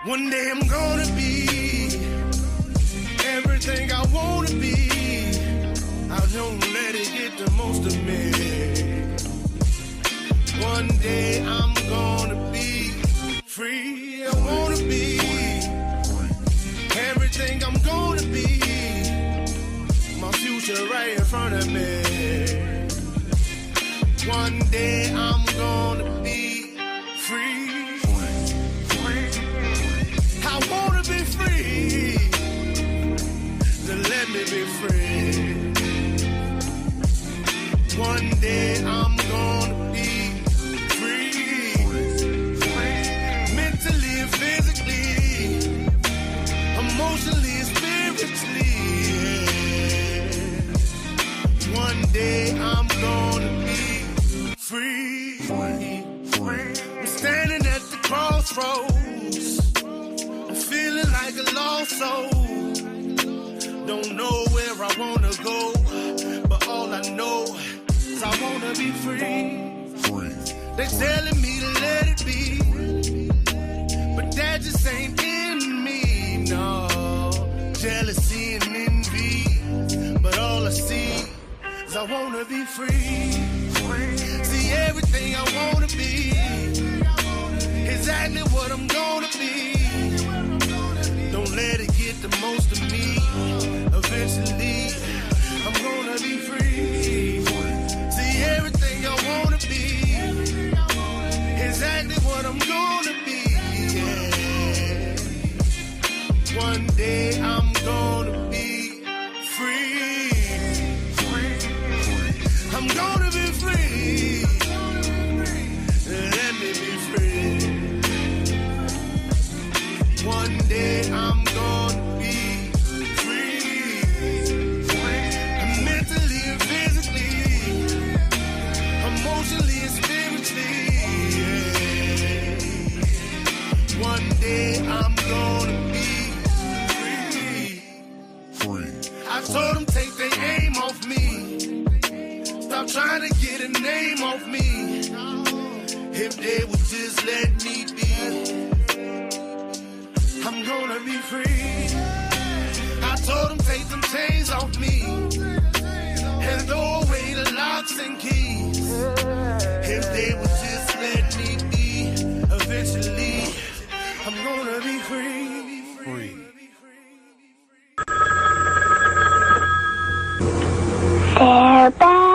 One day I'm gonna be everything I wanna be. I don't let it get the most of me. One day I'm gonna be free. I wanna be everything I'm gonna be. My future right in front of me. One day I'm gonna be free. I wanna be free. Then let me be free. One day I'm gonna be free. Mentally and physically, emotionally and spiritually. Yeah. One day I'm gonna be free. I'm standing at the crossroads, feeling like a lost soul. Don't know where I wanna go, but all I know is I wanna be free. They're telling me to let it be, but that just ain't in me, no. Jealousy and envy, but all I see is I wanna be free. See everything I wanna be, exactly what I'm gonna be. Don't let it get the most of me. Eventually, I'm gonna be free. See everything I wanna be, exactly what I'm gonna be. Yeah. One day I'm gonna be free. I'm gonna be free. Let me be free. One day I'm gonna be free. Mentally and physically, emotionally and spiritually. Yeah. One day I'm gonna be free. I told them take their aim off me. Stop trying to get a name off me. If they would just let me be, I'm gonna be free. I told them take them chains off me and throw away the locks and keys. If they would just let me be, eventually I'm gonna be free. They're back.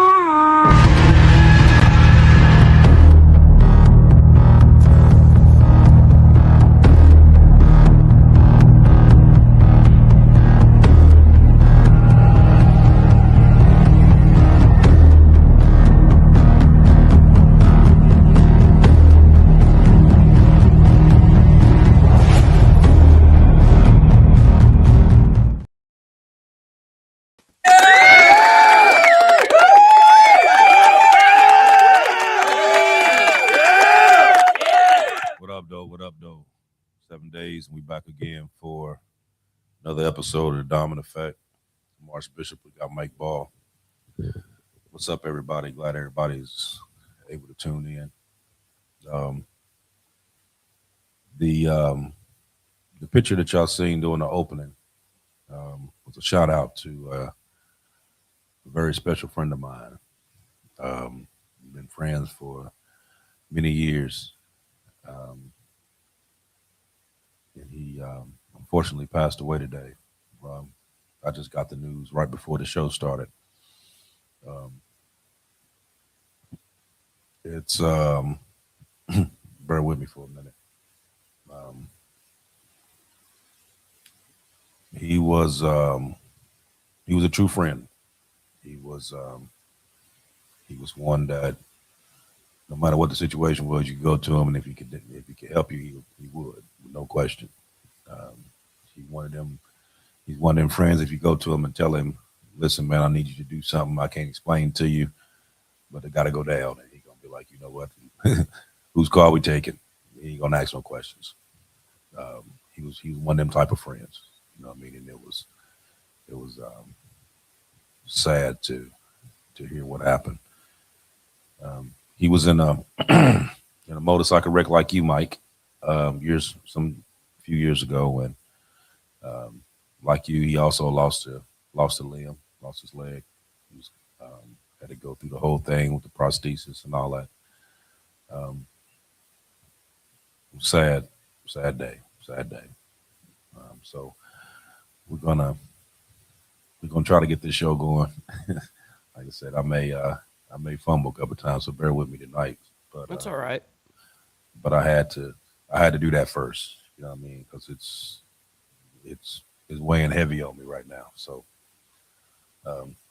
What up, though? 7 days, and we back again for another episode of the Dominant Effect. I'm Archbishop. We got Mike Ball. What's up, everybody? Glad everybody's able to tune in. The picture that y'all seen during the opening was a shout out to a very special friend of mine. We've been friends for many years. And he unfortunately passed away today. I just got the news right before the show started. It's bear with me for a minute. He was a true friend. He was one that no matter what the situation was, you go to him, and if he could help you, he would, no question. He's one of them friends. If you go to him and tell him, "Listen, man, I need you to do something I can't explain to you, but it got to go down," and he's gonna be like, "You know what? Whose car we taking?" He ain't gonna ask no questions. He was one of them type of friends. You know what I mean? And it was sad to hear what happened. He was in a in a motorcycle wreck like you, Mike, some few years ago, and um, like you, he also lost a limb, lost his leg. He was, had to go through the whole thing with the prosthesis and all that. Um, sad, sad day, sad day. So we're gonna we're gonna try to get this show going. Like I said, I may fumble a couple times, so bear with me tonight. But That's all right. but I had to do that first. You know what I mean? Because it's weighing heavy on me right now. So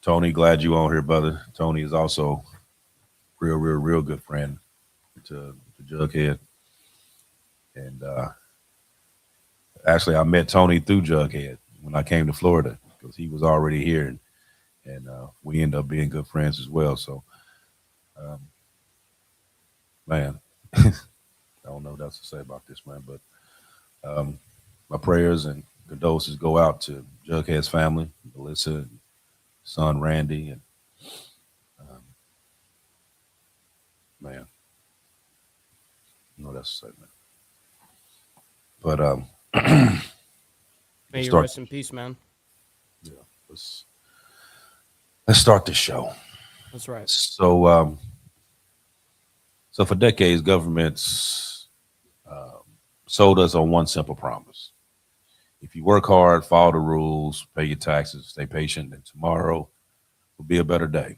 Tony, glad you on here, brother. Tony is also real good friend to Jughead, and actually I met Tony through Jughead when I came to Florida because he was already here, and we ended up being good friends as well. So um, man, I don't know what else to say about this, man, but my prayers and condolences go out to Jughead's family, Melissa, and son Randy, and um, man, no, that's to say, man. But May you start. rest in peace, man. Yeah, let's let's start the show. That's right. So for decades, governments um, sold us on one simple promise: if you work hard, follow the rules, pay your taxes, stay patient, then tomorrow will be a better day.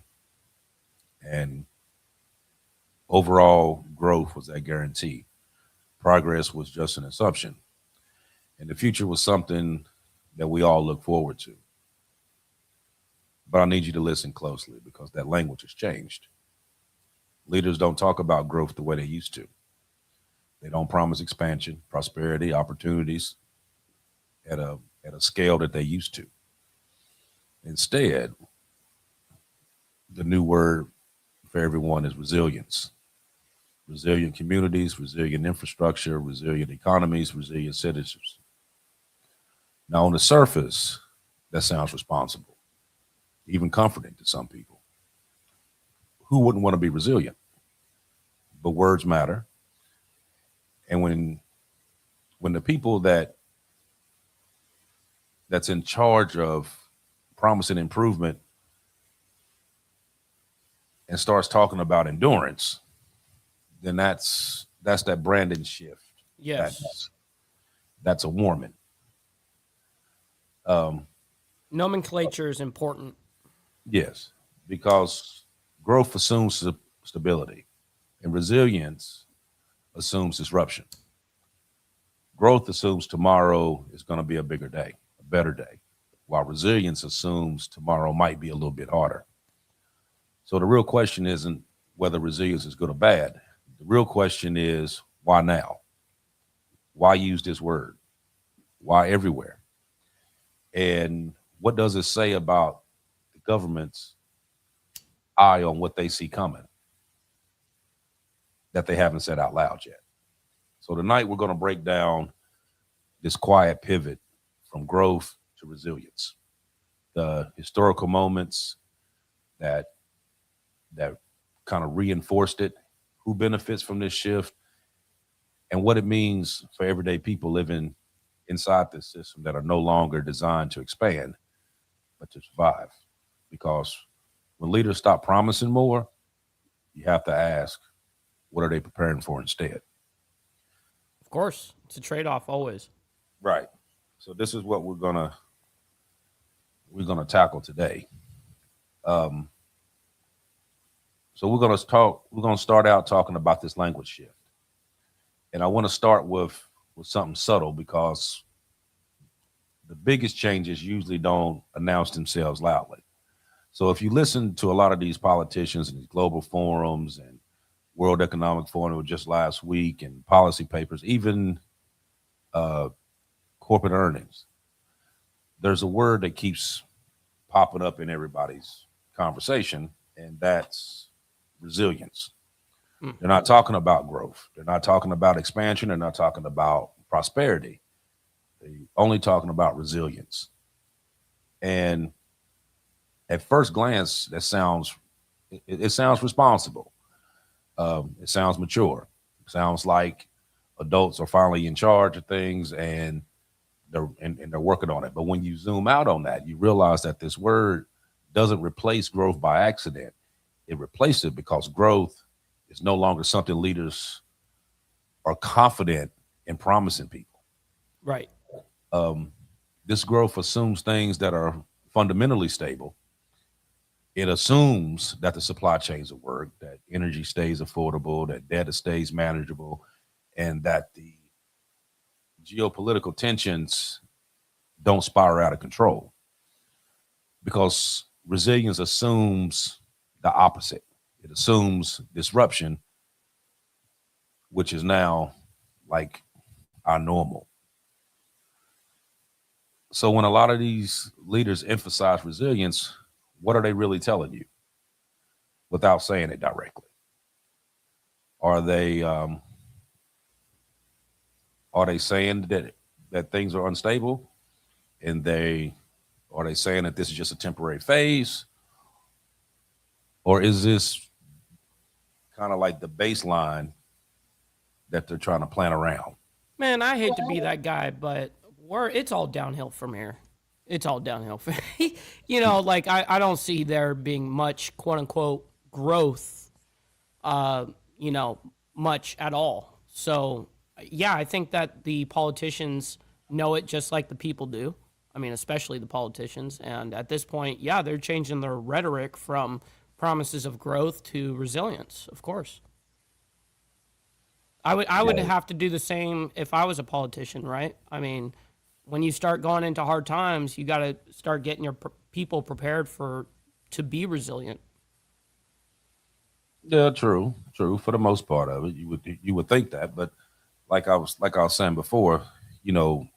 And overall growth was that guarantee. Progress was just an assumption, and the future was something that we all look forward to. But I need you to listen closely because that language has changed. Leaders don't talk about growth the way they used to. They don't promise expansion, prosperity, opportunities at a scale that they used to. Instead, the new word for everyone is resilience. Resilient communities, resilient infrastructure, resilient economies, resilient citizens. Now, on the surface, that sounds responsible, even comforting to some people. Who wouldn't want to be resilient? But words matter, and when the people that's in charge of promising improvement and starts talking about endurance, then that's that branding shift. Yes. That's a warming. Um, Nomenclature is important. yes, because growth assumes stability, and resilience assumes disruption. Growth assumes tomorrow is going to be a bigger day, a better day, while resilience assumes tomorrow might be a little bit harder. So the real question isn't whether resilience is good or bad. The real question is why now? Why use this word? Why everywhere? And what does it say about the government's eye on what they see coming that they haven't said out loud yet? So tonight we're going to break down this quiet pivot from growth to resilience, the historical moments that that kind of reinforced it, who benefits from this shift, and what it means for everyday people living inside this system that are no longer designed to expand, but to survive. Because when leaders stop promising more, you have to ask, what are they preparing for instead? Of course, it's a trade-off always. Right. So this is what we're gonna tackle today. Um, so we're gonna start out talking about this language shift. And I want to start with something subtle because the biggest changes usually don't announce themselves loudly. So if you listen to a lot of these politicians and these global forums and World Economic Forum just last week and policy papers, even uh, corporate earnings, there's a word that keeps popping up in everybody's conversation, and that's resilience. Mm. They're not talking about growth. They're not talking about expansion. They're not talking about prosperity. They're only talking about resilience. And at first glance, it sounds responsible. It sounds mature. It sounds like adults are finally in charge of things and they're working on it. But when you zoom out on that, you realize that this word doesn't replace growth by accident. It replaces it because growth is no longer something leaders are confident in promising people. Right. Um, this growth assumes things that are fundamentally stable. It assumes that the supply chains will work, that energy stays affordable, that data stays manageable, and that the geopolitical tensions don't spiral out of control. Because resilience assumes the opposite. It assumes disruption, which is now like our normal. So when a lot of these leaders emphasize resilience, what are they really telling you without saying it directly? Are they saying that things are unstable, and they are they saying that this is just a temporary phase, or is this kind of like the baseline that they're trying to plan around? Man, I hate to be that guy, but it's all downhill from here. It's all downhill. Like I don't see there being much quote unquote growth, uh, you know, much at all. So yeah, I think that the politicians know it just like the people do. I mean, especially the politicians. And at this point, yeah, they're changing their rhetoric from promises of growth to resilience, of course. I would Yeah, have to do the same if I was a politician, right? I mean, when you start going into hard times, you got to start getting your people prepared to be resilient. yeah, true, true. For the most part of it, you would think that, but like I was saying before, you know,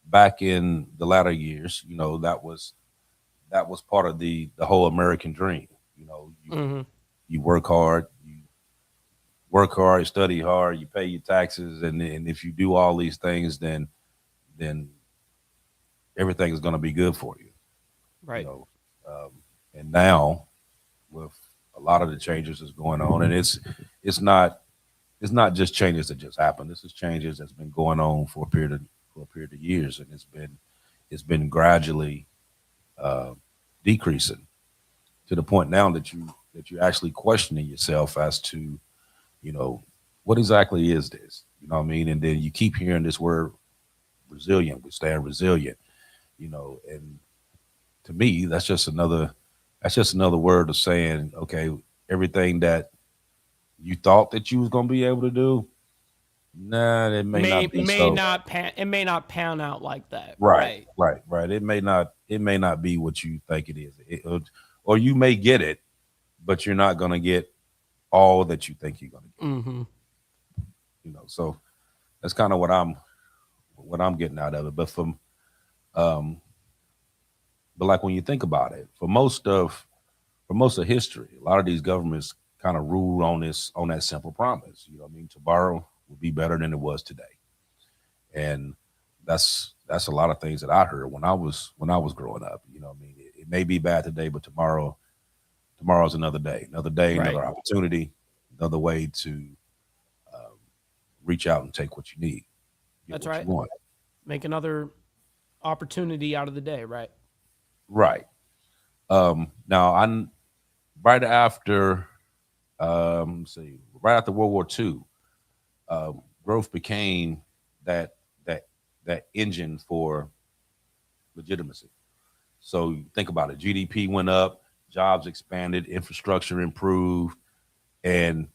back in the latter years, that was part of the whole American dream. You know, Hmm. you work hard, study hard, you pay your taxes, and if you do all these things, then everything is going to be good for you. You Right. know, um, and now with a lot of the changes that's going on, and it's not it's not just changes that just happen. This is changes that's been going on for a period of years, and it's been gradually uh, decreasing to the point now that you're actually questioning yourself as to you know what exactly is this. You know what I mean? And then you keep hearing this word resilient. We stand resilient. And to me, that's just another word of saying, okay, everything that you thought that you was gonna be able to do, nah, it may May not be may so. not pan it may not pan out like that. Right, Right. right, right. It may not be what you think it is. Or you may get it, but you're not gonna get all that you think you're gonna get. Hmm. So that's kind of what I'm getting out of it. Um, but like when you think about it, for most of history, a lot of these governments kind of ruled on that simple promise. You know what I mean? Tomorrow will be better than it was today. And that's a lot of things that I heard when I was growing up. You know what I mean? It may be bad today, but tomorrow's another day, Right. another opportunity, another way to um, reach out and take what you need, get That's what you right. want. Make another opportunity out of the day. Right. Right. Now I'm right after let's see, right after World War II, growth became that that that engine for legitimacy. So you think about it. GDP went up, jobs expanded, infrastructure improved, and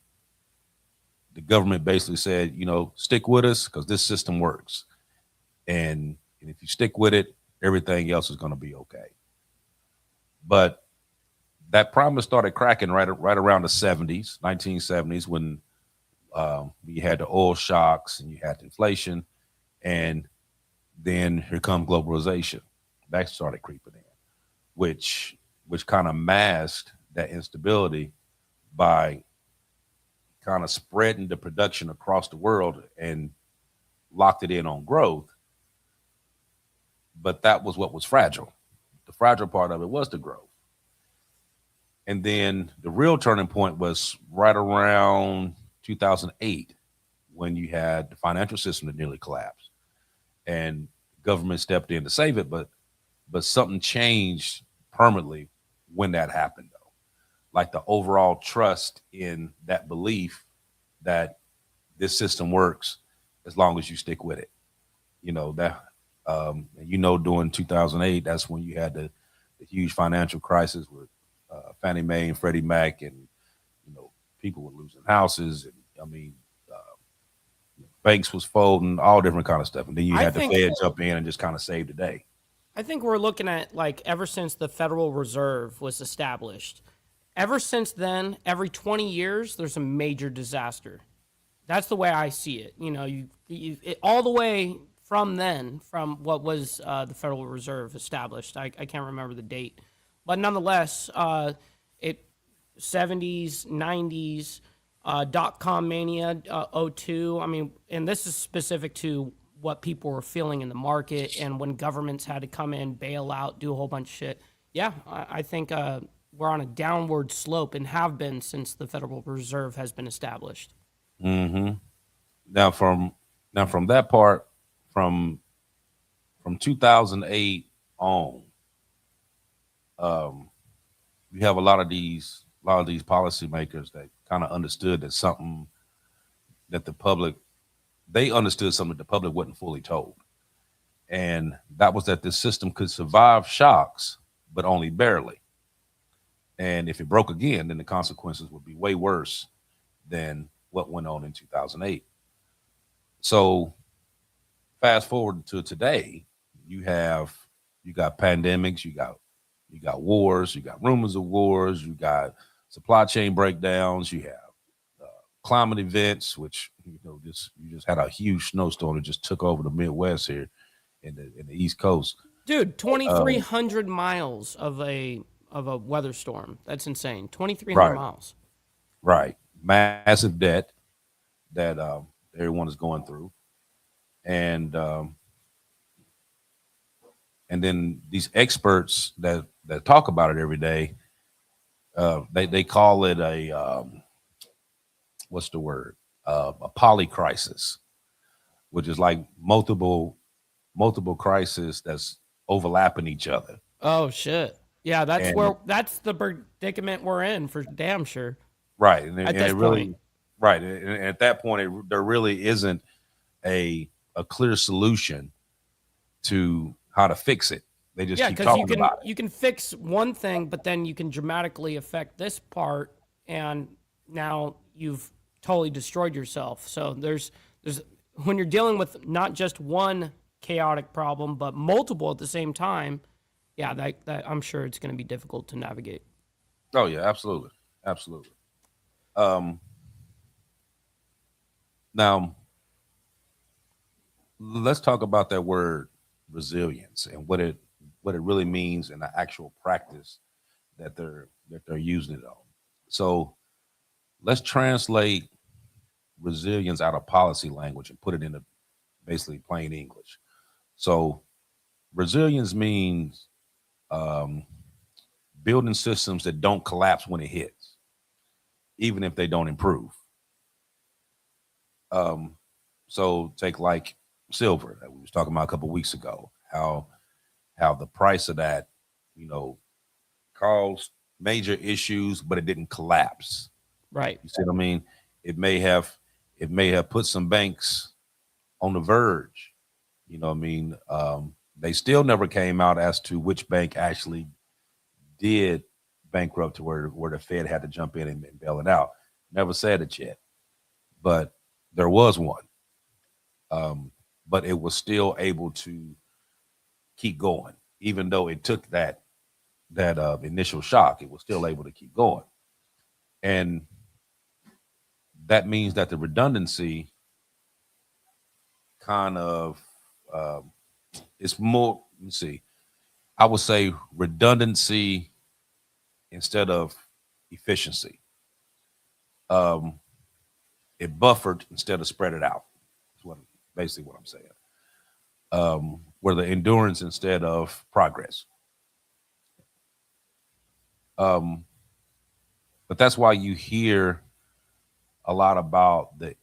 the government basically said, stick with us because this system works. And if you stick with it, everything else is going to be okay. But that promise started cracking right around the 70s, 1970s, when you had the oil shocks and you had inflation, and then here come globalization. That started creeping in, which kind of masked that instability by kind of spreading the production across the world and locked it in on growth. But that was what was fragile. The fragile part of it was the growth. And then the real turning point was right around 2008 when you had the financial system that nearly collapsed, and government stepped in to save it, but something changed permanently when that happened, though. Like the overall trust in that belief that this system works as long as you stick with it. You know that, during 2008, that's when you had the huge financial crisis with Fannie Mae and Freddie Mac, and people were losing houses, and I mean, banks was folding, all different kind of stuff, and then you I had the think Fed jump in and just kind of save the day. I think we're looking at like ever since the Federal Reserve was established. Ever since then, every 20 years, there's a major disaster. That's the way I see it. All the way from then, from what was the Federal Reserve established. I can't remember the date, but nonetheless, it 70s, 90s, .com mania, '02. I mean, and this is specific to what people were feeling in the market, and when governments had to come in, bail out, do a whole bunch of shit. Yeah, I think we're on a downward slope and have been since the Federal Reserve has been established. Mm-hmm. Now from that part, from 2008 on, you have a lot of these policymakers that kind of understood that something that the public they understood something that the public wasn't fully told, and that was that this system could survive shocks, but only barely. And if it broke again, then the consequences would be way worse than what went on in 2008. So fast forward to today, you got pandemics, you got wars, you got rumors of wars, you got supply chain breakdowns, you have climate events, which you just had a huge snowstorm that just took over the Midwest here in the East Coast. Dude, 2,300 miles of a weather storm. That's insane. 2,300 Right. miles. Right, massive debt that everyone is going through, and then these experts that talk about it every day, they call it a what's the word? A poly crisis, which is like multiple crises that's overlapping each other. Oh shit. Yeah, And that's the predicament we're in for damn sure. right, and At it this really point. right, and at that point, there really isn't a clear solution to how to fix it. They just Yeah, keep because talking about it. you can fix one thing, but then you can dramatically affect this part, and now you've totally destroyed yourself. So there's when you're dealing with not just one chaotic problem, but multiple at the same time. Yeah, that I'm sure it's going to be difficult to navigate. Oh yeah, absolutely, absolutely. Um, Now let's talk about that word resilience and what it really means in the actual practice that they're using it on. So let's translate resilience out of policy language and put it into basically plain English. So resilience means um, building systems that don't collapse when it hits, even if they don't improve. Um, so take like silver that we was talking about a couple of weeks ago, how the price of that, you know, caused major issues, but it didn't collapse. Right. You see what I mean? It may have put some banks on the verge. You know what I mean? They still never came out as to which bank actually did bankrupt to where the Fed had to jump in and bail it out. Never said it yet, but there was one. But it was still able to keep going, even though it took that initial shock. It was still able to keep going, and that means that the redundancy kind of is more. Let me see. I would say redundancy instead of efficiency. Um, it buffered instead of spread it out. That's basically what I'm saying. Where the endurance instead of progress. Um, but that's why you hear a lot about the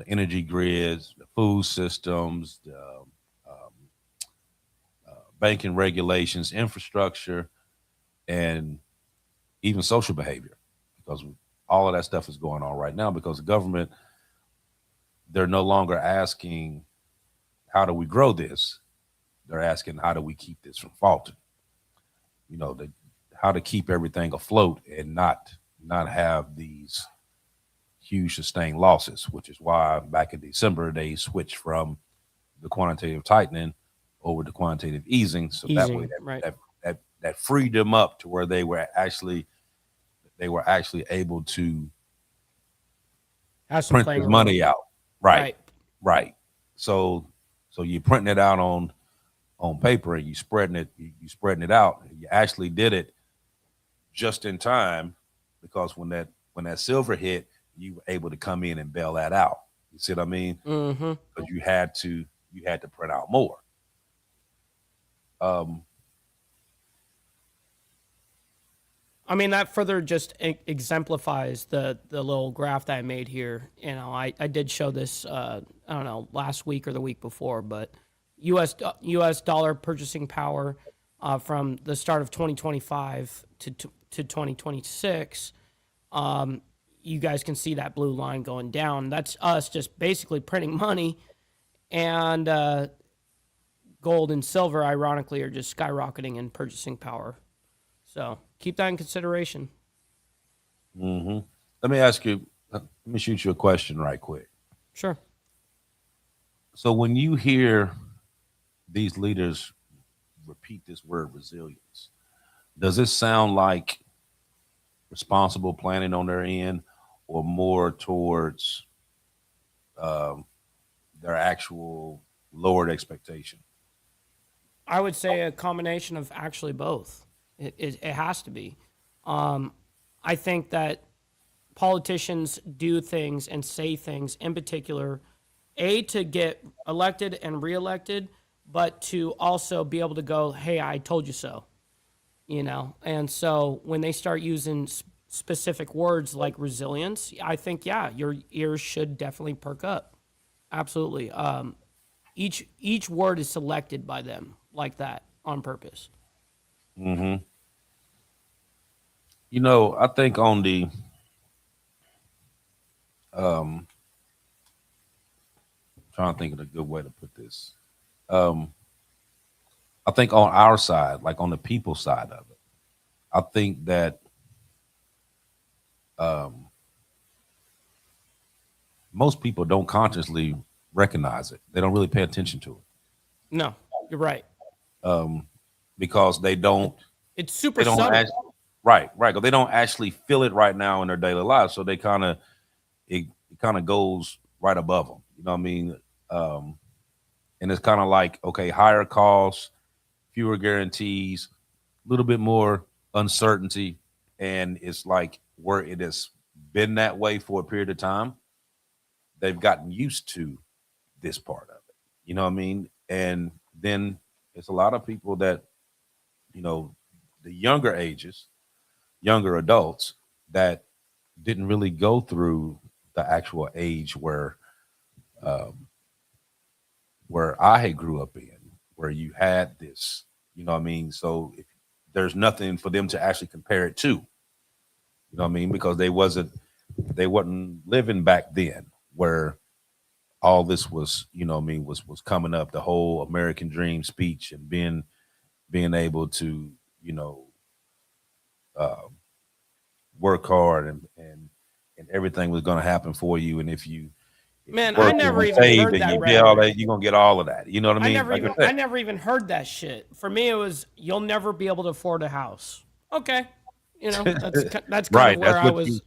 energy grids, the food systems, the banking regulations, infrastructure, and even social behavior, because all of that stuff is going on right now. Because the government, they're no longer asking how do we grow this, they're asking how do we keep this from faltering. How to keep everything afloat and not have these huge sustained losses, which is why back in December they switched from the quantitative tightening over to quantitative easing, so that way Easing, right? that freed them up to where they were actually able to Has some print playing this around. money out. Right, Right. right. So you printing it out on paper and you spreading it out. You actually did it just in time, because when that silver hit, you were able to come in and bail that out. You see what I mean? Mm-hmm. Because you had to print out more. Um, I mean, that further just exemplifies the little graph that I made here. I did show this, I don't know, last week or the week before, but U.S. dollar purchasing power from the start of 2025 to 2026. You guys can see that blue line going down. That's us just basically printing money, and gold and silver, ironically, are just skyrocketing in purchasing power. So keep that in consideration. hmm Let me ask you. Let me shoot you a question right quick. Sure. So when you hear these leaders repeat this word resilience, does it sound like responsible planning on their end, or more towards um, their actual lowered expectation? I would say a combination of actually both. It has to be. Um, I think that politicians do things and say things in particular, A, to get elected and reelected, but to also be able to go, hey, I told you so, And so when they start using specific words like resilience, I think, yeah, your ears should definitely perk up. Absolutely. Each word is selected by them like that on purpose. hmm I think on the um, trying to think of a good way to put this. Um, I think on our side, like on the people side of it, I think that um, most people don't consciously recognize it. They don't really pay attention to No, you're right. it, because It's super they don't subtle. act, right. 'Cause they don't actually feel it right now in their daily lives, so they it kind of goes right above them. You know what I mean? Um, and it's kind of like, okay, higher costs, fewer guarantees, a little bit more uncertainty, and it's like where it has been that way for a period of time, they've gotten used to this part of it. You know what I mean? And then it's a lot of people that, you know, the younger adults that didn't really go through the actual age um, where I had grew up in, where you had this, you know what I mean? So if there's nothing for them to actually compare it to, you know what I mean? Because they wasn't living back then where all this was, you know what I mean, was coming up, the whole American dream speech, and being able to, you know, uh, work hard, and everything was going to happen for you. And if you Man, I work and never you even save heard and that you get all rhetoric. that, you're gonna get all of that. You know what I mean? Like I I said, never even heard that shit. For me, it was you'll never be able to afford a house. Okay, that's kind of right. where That's I what you was.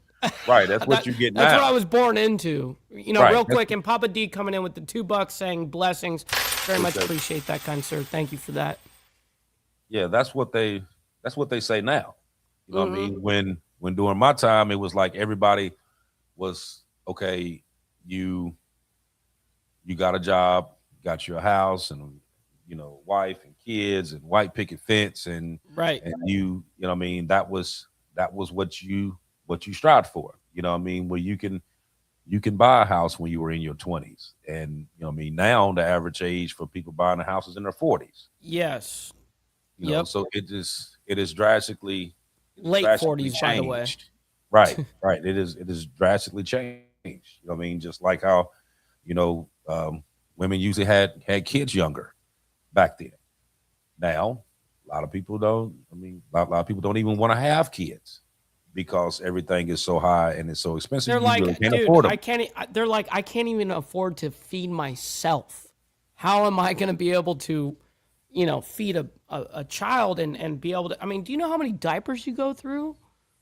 right. That's what you get That's what I now. was born into. Right. Real quick, and Papa D coming in with the $2 saying blessings. Very much Okay. appreciate that, kind sir. Thank you for that. Yeah, that's what they say now. You know what I Hmm. mean? When during my time, it was like everybody was okay. You you got a job, got your house, and wife and kids and white picket fence, and Right. you know what I mean, that was what you strived for. You know what I mean? Where you can You can buy a house when you were in your 20s. And, now the average age for people buying a house is in their 40s. Yes. Yep. So it is drastically Late 40s, by the way. changed. Right, right. It is drastically changed. Just like how, you know, um, women usually had kids younger back then. Now, a lot of people don't. A lot of people don't even want to have kids because everything is so high and it's so expensive. They're You really like, can't dude, afford them. I can't. They're like, I can't even afford to feed myself. How am I going to be able to, feed a child and be able to? I mean, do you know how many diapers you go through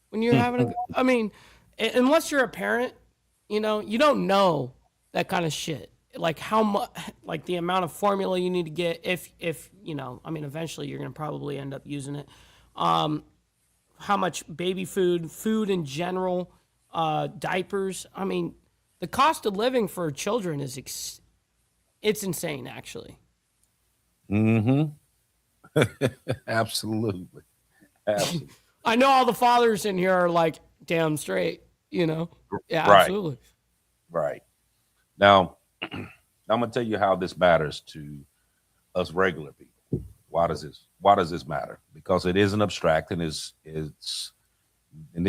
when you're having a? I mean, unless you're a parent, you don't know that kind of shit. Like how much, like the amount of formula you need to get. If I mean, eventually you're going to probably end up using it. How much baby food in general, diapers. I mean, the cost of living for children is it's insane, actually. Mm-hmm. Absolutely. Absolutely. I know all the fathers in here are like damn straight, Yeah, Right. absolutely. Right. Now, I'm gonna tell you how this matters to us regular people. Why does this matter? Because it isn't abstract and this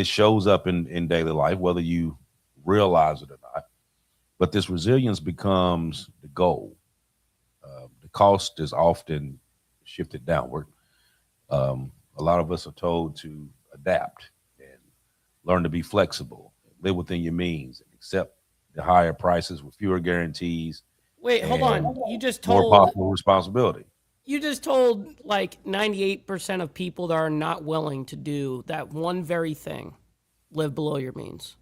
shows up in daily life, whether you realize it or not. But this resilience becomes the goal. The cost is often shifted downward. A lot of us are told to adapt and learn to be flexible, live within your means, and accept the higher prices with fewer guarantees Wait, hold and on. more possible responsibility. You just told like 98% of people that are not willing to do that one very thing, live below your means.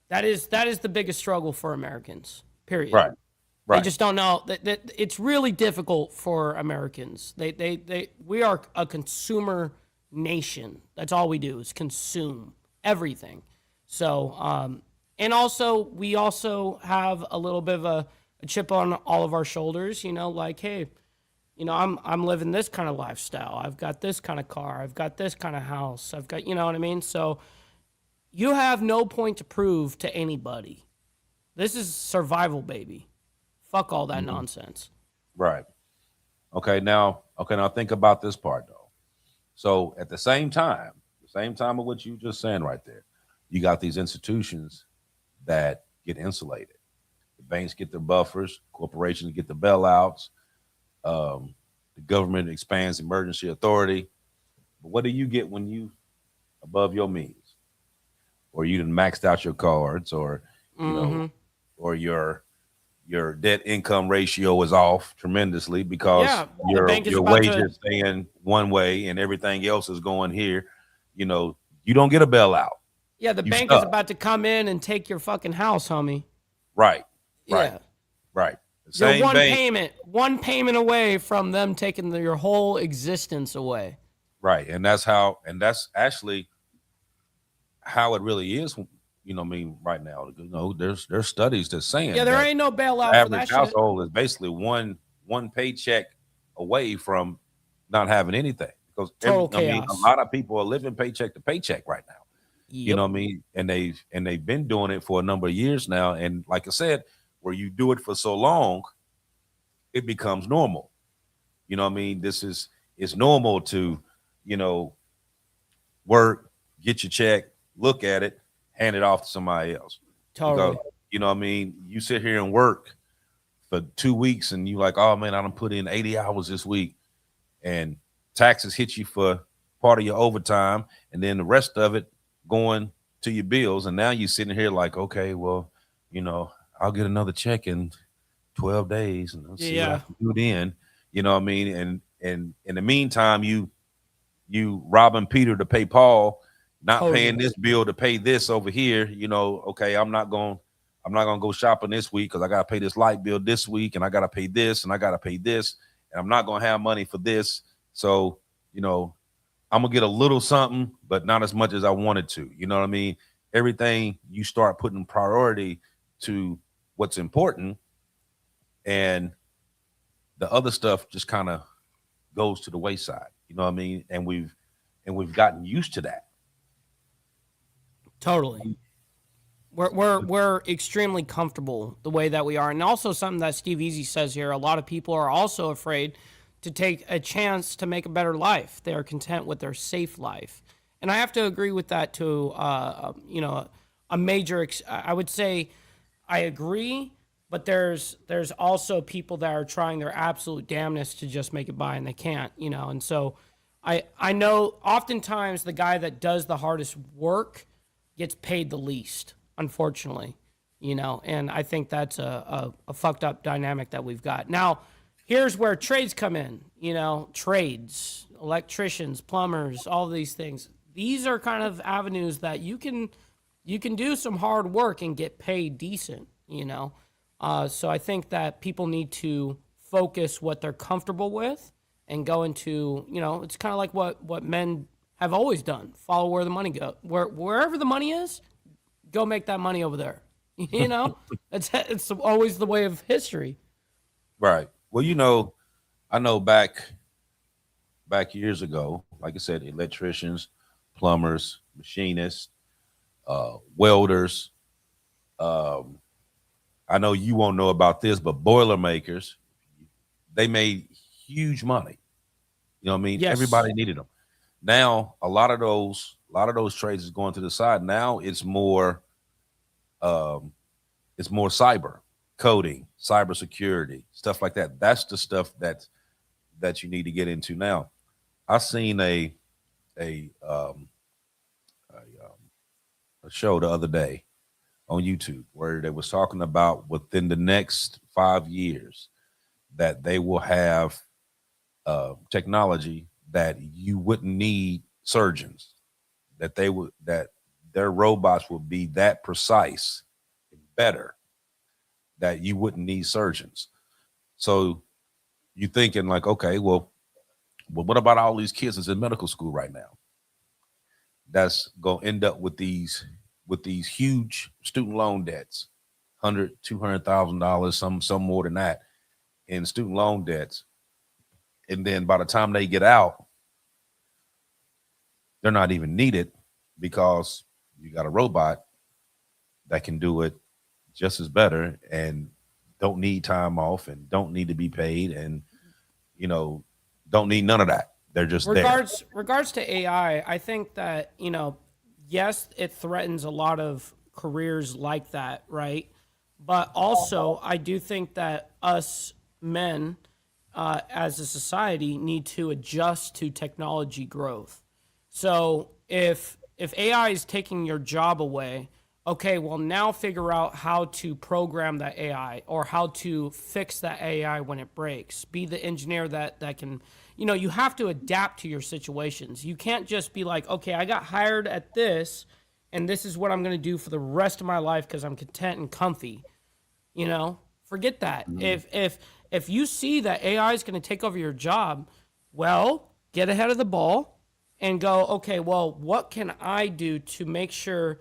That is the biggest struggle for Americans. Period. Right. They Right. just don't know that it's really difficult for Americans. We are a consumer nation. That's all we do is consume everything. So, and also we also have a little bit of a chip on all of our shoulders. Like, hey, I'm living this kind of lifestyle. I've got this kind of car. I've got this kind of house. I've got, you know what I mean? So you have no point to prove to anybody. This is survival, baby. Fuck all that nonsense. Right. Okay, now think about this part though. So at the same time of what you just saying right there, you got these institutions that get insulated. The banks get their buffers, corporations get the bailouts, um, the government expands emergency authority. But what do you get when you above your means? Or you done maxed out your cards, or you know, Mm-hmm. or your debt income ratio is off tremendously because Yeah, the your bank is your about wage to. is staying one way and everything else is going here. You know, you don't get a bailout. Yeah, the You bank is stuck. about to come in and take your fucking house, homie. Right, right, Yeah, right. The you're same bank, one payment away from them taking your whole existence away. right. And that's actually how it really is. Right now, there's studies that's Yeah, saying there that ain't no the bailout for average that shit. household is basically one paycheck away from not having anything. Because Total a chaos. lot of people are living paycheck to paycheck right now. You know Yep. what I mean? And they've been doing it for a number of years now. And like I said, where you do it for so long, it becomes normal. You know what I mean? It's normal to, you know, work, get your check, look at it, hand it off to somebody else. Because Totally. you know what I mean, you sit here and work for 2 weeks and you like, oh man, I done put in 80 hours this week, and taxes hit you for part of your overtime, and then the rest of it going to your bills. And now you're sitting here like, okay, well, I'll get another check in 12 days and I'll see what I Yeah. can do then. You know what I mean? And in the meantime, you robbing Peter to pay Paul, not paying Totally. this bill to pay this over here. Okay, I'm not gonna go shopping this week because I gotta pay this light bill this week, and I gotta pay this, and I gotta pay this, and I'm not gonna have money for this. So, I'm gonna get a little something, but not as much as I wanted to. You know what I mean? Everything you start putting priority to what's important, and the other stuff just kind of goes to the wayside. You know what I mean? And we've gotten used to that. Totally. We're extremely comfortable the way that we are, and also something that Steve Easy says here. A lot of people are also afraid to take a chance to make a better life. They are content with their safe life, and I have to agree with that to a major. I would say I agree, but there's also people that are trying their absolute damnness to just make it by, and they can't. And so I know oftentimes the guy that does the hardest work gets paid the least, unfortunately, and I think that's a fucked up dynamic that we've got. Now, here's where trades come in, trades, electricians, plumbers, all these things. These are kind of avenues that you can do some hard work and get paid decent, So I think that people need to focus what they're comfortable with and go into, it's kind of like what men have always done. Follow where the money goes. Wherever the money is, go make that money over there. It's always the way of history. Right. Well, I know back years ago, like I said, electricians, plumbers, machinists, welders. I know you won't know about this, but Boilermakers, they made huge money. You know what I mean? Yes. Everybody needed them. Now, a lot of those trades is going to the side. Now it's more cyber coding, cybersecurity, stuff like that. That's the stuff that you need to get into now. I seen a show the other day on YouTube where they was talking about within the next 5 years that they will have technology that you wouldn't need surgeons, that their robots will be that precise and better that you wouldn't need surgeons. So you're thinking like, okay, well, what about all these kids that's in medical school right now? That's going to end up with these huge student loan debts, $100,000-$200,000, some more than that in student loan debts. And then by the time they get out, they're not even needed because you got a robot that can do it just as better and don't need time off and don't need to be paid and, don't need none of that. They're just regards to AI, I think that, yes, it threatens a lot of careers like that, right? But also, I do think that us men, as a society, need to adjust to technology growth. So if AI is taking your job away, okay, well, now figure out how to program that AI or how to fix that AI when it breaks. Be the engineer that can, you have to adapt to your situations. You can't just be like, okay, I got hired at this, and this is what I'm going to do for the rest of my life because I'm content and comfy. Forget that. Mm-hmm. If you see that AI is going to take over your job, well, get ahead of the ball and go, okay, well, what can I do to make sure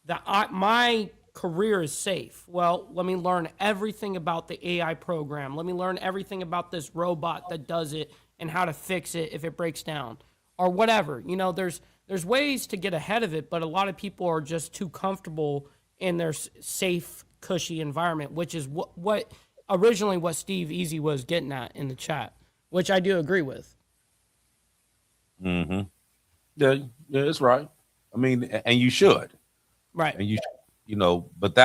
that my career is safe? Well, let me learn everything about the AI program. Let me learn everything about this robot that does it and how to fix it if it breaks down or whatever. There's ways to get ahead of it, but a lot of people are just too comfortable in their safe, cushy environment, which is what originally what Steve Easy was getting at in the chat, which I do agree with. Mm-hmm. Yeah, that's right. I mean, and you should. Right. And but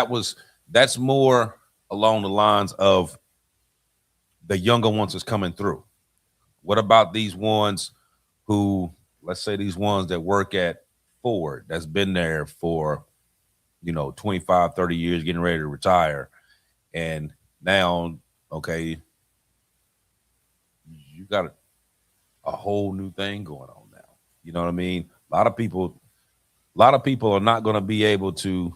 that's more along the lines of the younger ones that's coming through. What about these ones who, let's say these ones that work at Ford, that's been there for, 25, 30 years, getting ready to retire. And now, okay, you got a whole new thing going on now. You know what I mean? A lot of people are not going to be able to,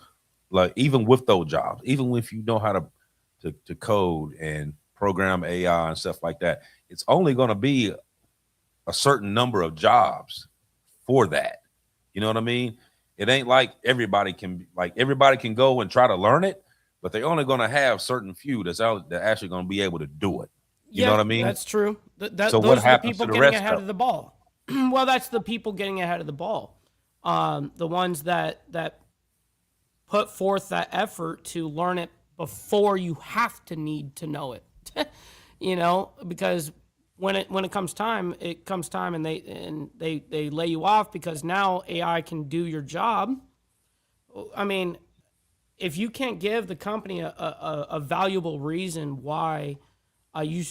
like, even with those jobs, even if you know how to code and program AI and stuff like that, it's only going to be a certain number of jobs for that. You know what I mean? It ain't like everybody can go and try to learn it, but they're only going to have certain few that's actually going to be able to do it. You know what I mean? That's true. So those what are the happens people to the getting rest ahead of of the ball. Well, that's the people getting ahead of the ball. The ones that put forth that effort to learn it before you have to need to know it. Because when it comes time, and they lay you off because now AI can do your job. I mean, if you can't give the company a valuable reason why you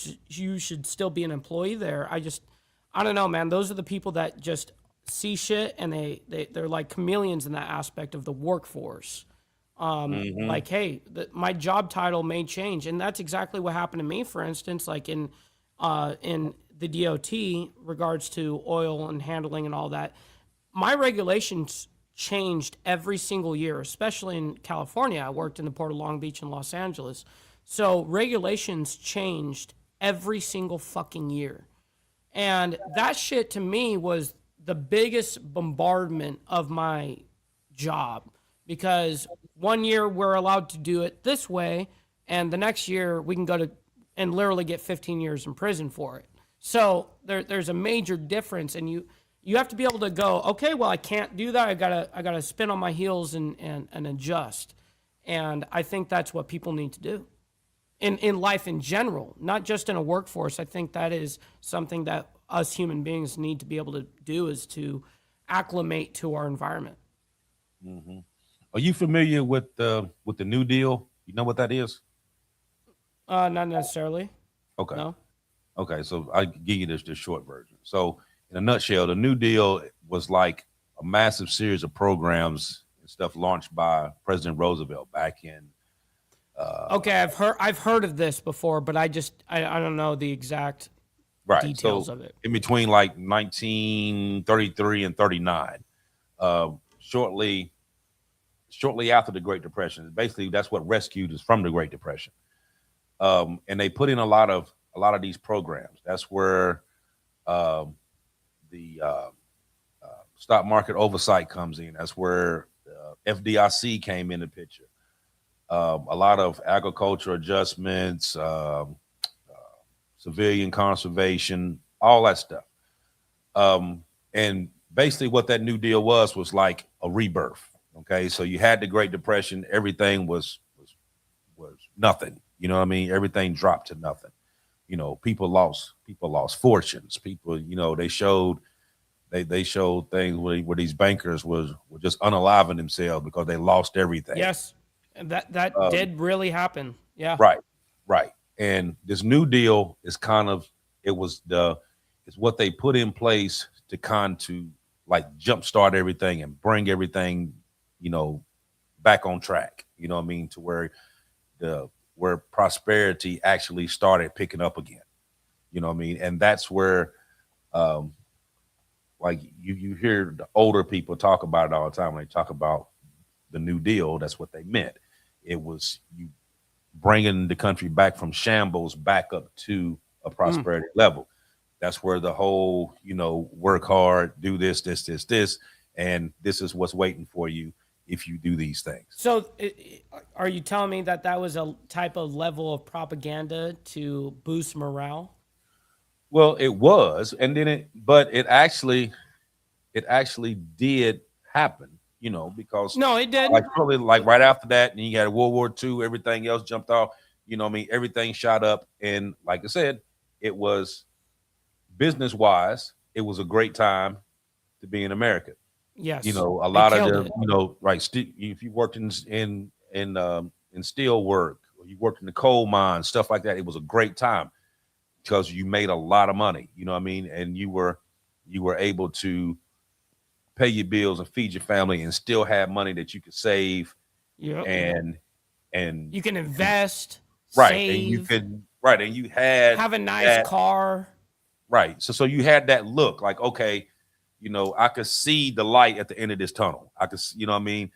should still be an employee there, I don't know, man. Those are the people that just see shit, and they're like chameleons in that aspect of the workforce. Like, hey, my job title may change, and that's exactly what happened to me. For instance, like in the DOT regards to oil and handling and all that, my regulations changed every single year, especially in California. I worked in the Port of Long Beach and Los Angeles, so regulations changed every single fucking year. And that shit to me was the biggest bombardment of my job, because one year we're allowed to do it this way, and the next year we can go to and literally get 15 years in prison for it. So there's a major difference, and you have to be able to go, okay, well, I can't do that. I gotta spin on my heels and adjust. And I think that's what people need to do in life in general, not just in a workforce. I think that is something that us human beings need to be able to do, is to acclimate to our environment. Mm-hmm. Are you familiar with the New Deal? You know what that is? Not necessarily. Okay. No. Okay, so I give you this short version. So, in a nutshell, the New Deal was like a massive series of programs and stuff launched by President Roosevelt back in. Okay, I've heard of this before, but I don't know the exact details of it. In between like 1933 and 39, shortly after the Great Depression, basically that's what rescued us from the Great Depression. And they put in a lot of these programs. That's where the stock market oversight comes in. That's where FDIC came in the picture. A lot of agriculture adjustments, civilian conservation, all that stuff. And basically what that New Deal was like a rebirth. Okay, so you had the Great Depression. Everything was nothing. You know what I mean? Everything dropped to nothing. People lost fortunes. People, they showed things where these bankers were just unaliving themselves because they lost everything. Yes, and that did really happen. Yeah. Right. And this New Deal is it's what they put in place to like jumpstart everything and bring everything, back on track. You know what I mean? To where prosperity actually started picking up again. You know what I mean? And that's where, like you hear the older people talk about it all the time. When they talk about the New Deal, that's what they meant. It was you bringing the country back from shambles back up to a prosperity level. That's where the whole, work hard, do this, and this is what's waiting for you if you do these things. So are you telling me that was a type of level of propaganda to boost morale? Well, it was, and then it actually did happen, because no, it did. Like probably like right after that, and you got World War II, everything else jumped off. You know what I mean? Everything shot up, and like I said, it was business wise, it was a great time to be in America. Yes, a lot of the, right. If you worked in steel work, or you worked in the coal mine, stuff like that, it was a great time because you made a lot of money. You know what I mean? And you were able to pay your bills and feed your family, and still have money that you could save. Yep. And you can invest, right? Save, and you could and you had have a nice car. Right. So you had that look like, okay, I could see the light at the end of this tunnel. I could, you know what I mean?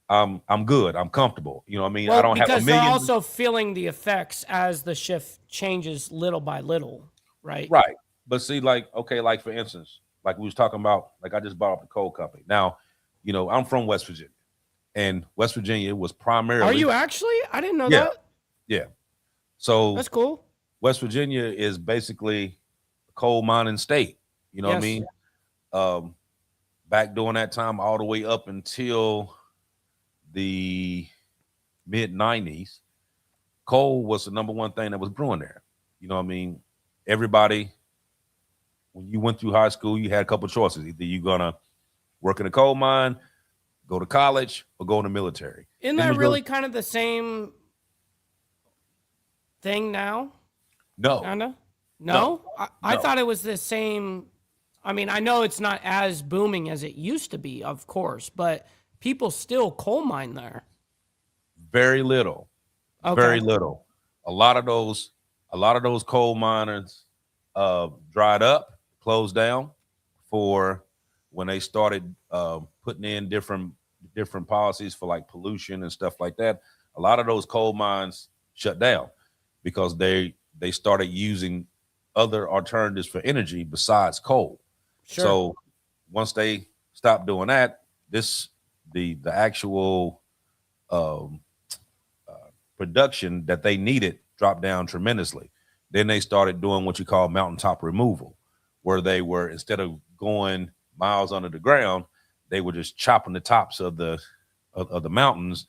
I'm good. I'm comfortable. You know what I mean? Well, I don't have a million. Because they're also feeling the effects as the shift changes little by little, right? Right. But see, like, okay, like for instance, like we was talking about, like I just bought up the coal company. Now, I'm from West Virginia, and West Virginia was primarily. Are you actually? I didn't know that. Yeah. So that's cool. West Virginia is basically a coal mining state. You know what I mean? Back during that time, all the way up until the mid 90s, coal was the number one thing that was brewing there. You know what I mean? Everybody, when you went through high school, you had a couple choices. Either you're going to work in a coal mine, go to college, or go in the military. Isn't that really kind of the same thing now? No. Kinda? No. I thought it was the same. I mean, I know it's not as booming as it used to be, of course, but people still coal mine there. Very little. Okay. Very little. A lot of those coal miners dried up, closed down for when they started putting in different policies for like pollution and stuff like that. A lot of those coal mines shut down because they started using other alternatives for energy besides coal. Sure. So once they stopped doing that, the actual production that they needed dropped down tremendously. Then they started doing what you call mountaintop removal, where they were, instead of going miles under the ground, they were just chopping the tops of the mountains,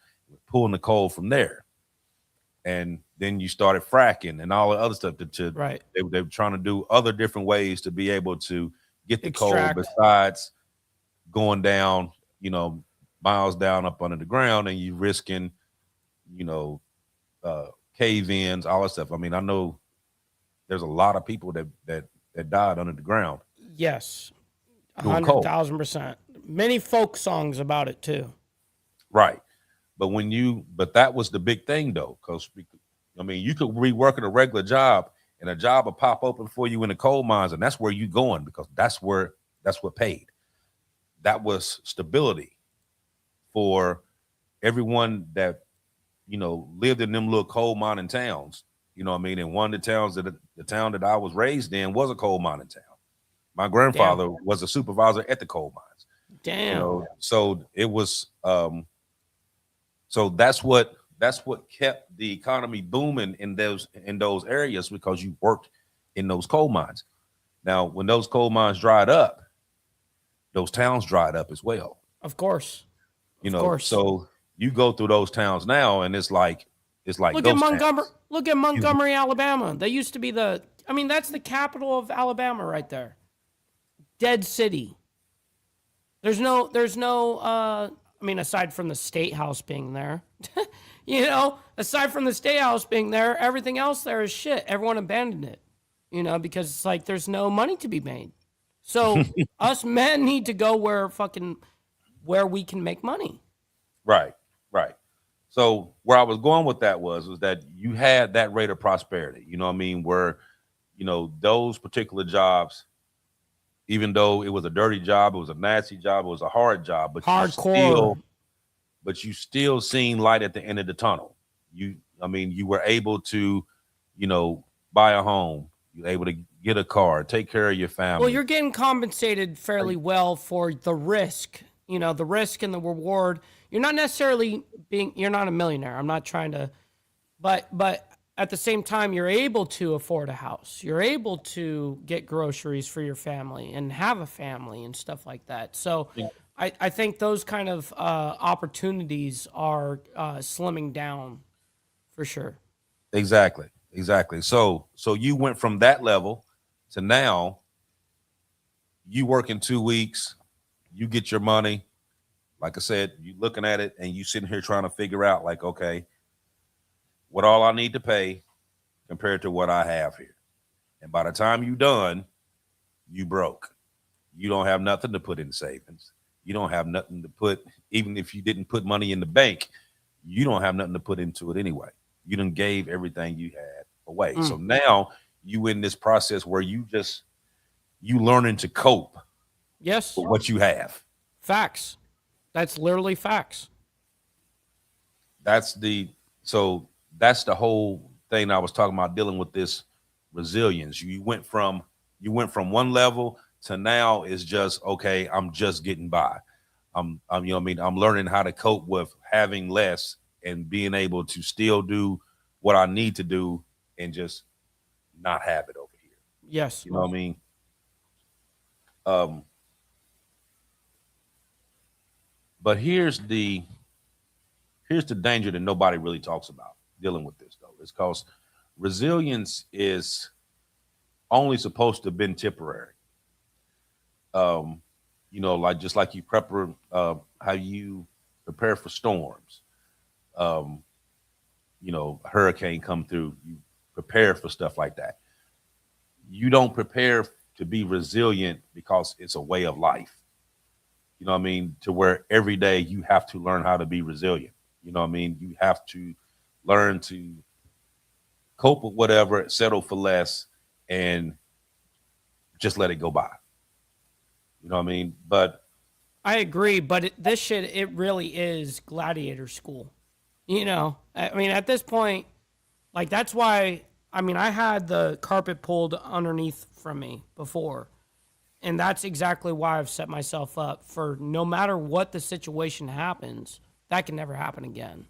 pulling the coal from there. And then you started fracking and all the other stuff. Right. They were trying to do other different ways to be able to get the coal besides going down, miles down up under the ground, and you risking, cave-ins, all that stuff. I mean, I know there's a lot of people that died under the ground. Yes, 100,000%. Many folk songs about it too. Right. But that was the big thing though, because I mean, you could be working a regular job and a job will pop open for you in the coal mines, and that's where you're going because that's what paid. That was stability for everyone that lived in them little coal mining towns. You know what I mean? And one of the towns the town that I was raised in was a coal mining town. My grandfather was a supervisor at the coal mines. Damn. So it was so that's what kept the economy booming in those areas, because you worked in those coal mines. Now, when those coal mines dried up, those towns dried up as well. Of course. So you go through those towns now, and it's like look at Montgomery. Look at Montgomery, Alabama. They used to be that's the capital of Alabama right there. Dead city. There's no aside from the State House being there, aside from the State House being there, everything else there is shit. Everyone abandoned it, because it's like there's no money to be made. So us men need to go where we can make money. Right. So where I was going with that was that you had that rate of prosperity, where, those particular jobs, even though it was a dirty job, it was a nasty job, it was a hard job, but hardcore. You still seen light at the end of the tunnel. You were able to, buy a home, you were able to get a car, take care of your family. Well, you're getting compensated fairly well for the risk, the risk and the reward. You're not necessarily you're not a millionaire. I'm not trying to, but at the same time, you're able to afford a house. You're able to get groceries for your family and have a family and stuff like that. So yeah. I think those kind of opportunities are slimming down for sure. Exactly. So you went from that level to now you work in 2 weeks, you get your money. Like I said, you looking at it and you sitting here trying to figure out like, okay, what all I need to pay compared to what I have here. And by the time you done, you broke. You don't have nothing to put in savings. You don't have nothing to put, even if you didn't put money in the bank, you don't have nothing to put into it anyway. You done gave everything you had away. So now you in this process where you learning to cope. Yes. With what you have. Facts. That's literally facts. That's the whole thing I was talking about, dealing with this resilience. You went from one level to now is just, okay, I'm just getting by. I'm learning how to cope with having less and being able to still do what I need to do and just not have it over here. Yes. You know what I mean? But here's the here's the danger that nobody really talks about dealing with this though. It's because resilience is only supposed to have been temporary. Um, like just like you prepare, how you prepare for storms. Um, a hurricane come through, you prepare for stuff like that. You don't prepare to be resilient because it's a way of life. You know what I mean? To where every day you have to learn how to be resilient. You know what I mean? You have to learn to cope with whatever, settle for less, and just let it go by. You know what I mean? But I agree, but this shit, it really is gladiator school. I mean, at this point, like, that's why, I mean, I had the carpet pulled underneath from me before. And that's exactly why I've set myself up for no matter what the situation happens, that can never happen again.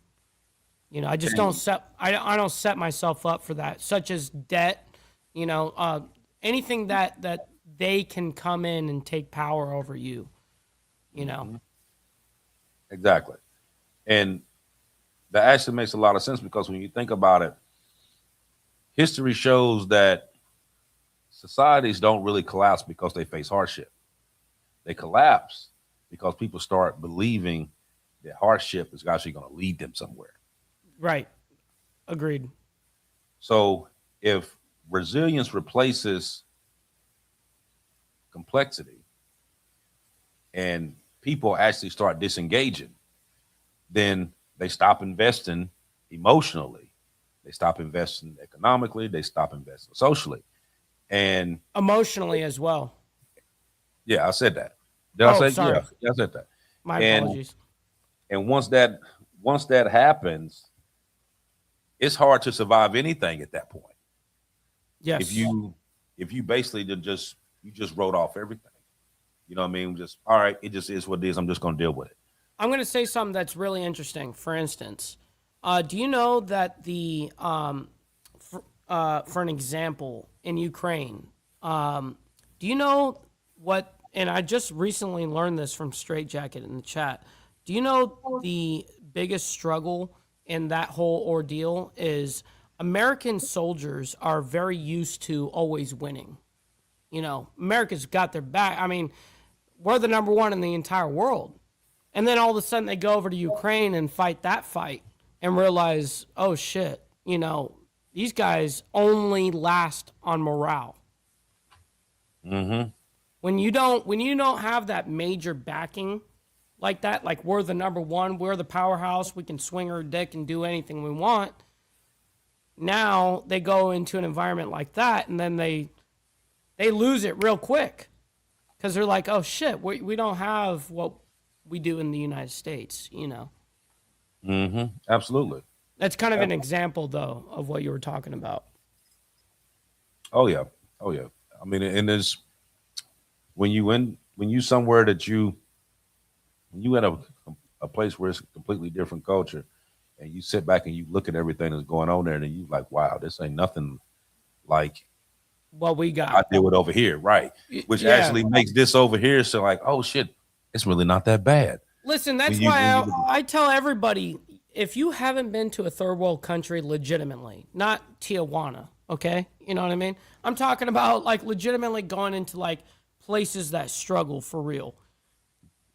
I just don't set, I don't set myself up for that, such as debt, anything that they can come in and take power over you, exactly. And that actually makes a lot of sense because when you think about it, history shows that societies don't really collapse because they face hardship. They collapse because people start believing that hardship is actually going to lead them somewhere. Right. Agreed. So if resilience replaces complexity and people actually start disengaging, then they stop investing emotionally. They stop investing economically. They stop investing socially. And emotionally as well. yeah, I said that. Did I say sorry. Yeah, I said that. My apologies. And once that happens, it's hard to survive anything at that point. Yes. If you basically just wrote off everything. You know what I mean? Just all right, it just is what it is. I'm just gonna deal with it. I'm gonna say something that's really interesting. For instance, do you know that the for an example, in Ukraine, do you know what? And I just recently learned this from Straight Jacket in the chat. Do you know the biggest struggle in that whole ordeal is American soldiers are very used to always winning. America's got their back. I mean, we're the number one in the entire world. And then all of a sudden they go over to Ukraine and fight that fight and realize, oh shit, these guys only last on morale. Mm-hmm. When you don't have that major backing like that, like we're the number one, we're the powerhouse, we can swing our dick and do anything we want. Now they go into an environment like that, and then they lose it real quick because they're like, oh shit, we don't have what we do in the United States, Mm-hmm. Absolutely. That's kind of an example, though, of what you were talking about. Oh yeah. I mean, and there's when you somewhere that you in a place where it's a completely different culture, and you sit back and you look at everything that's going on there, and you like, wow, this ain't nothing like what we got. I deal with over here, right? Which actually makes this over here so like, oh shit, it's really not that bad. Listen, that's why I tell everybody, if you haven't been to a third world country legitimately, not Tijuana, okay? You know what I mean? I'm talking about like legitimately going into like places that struggle for real.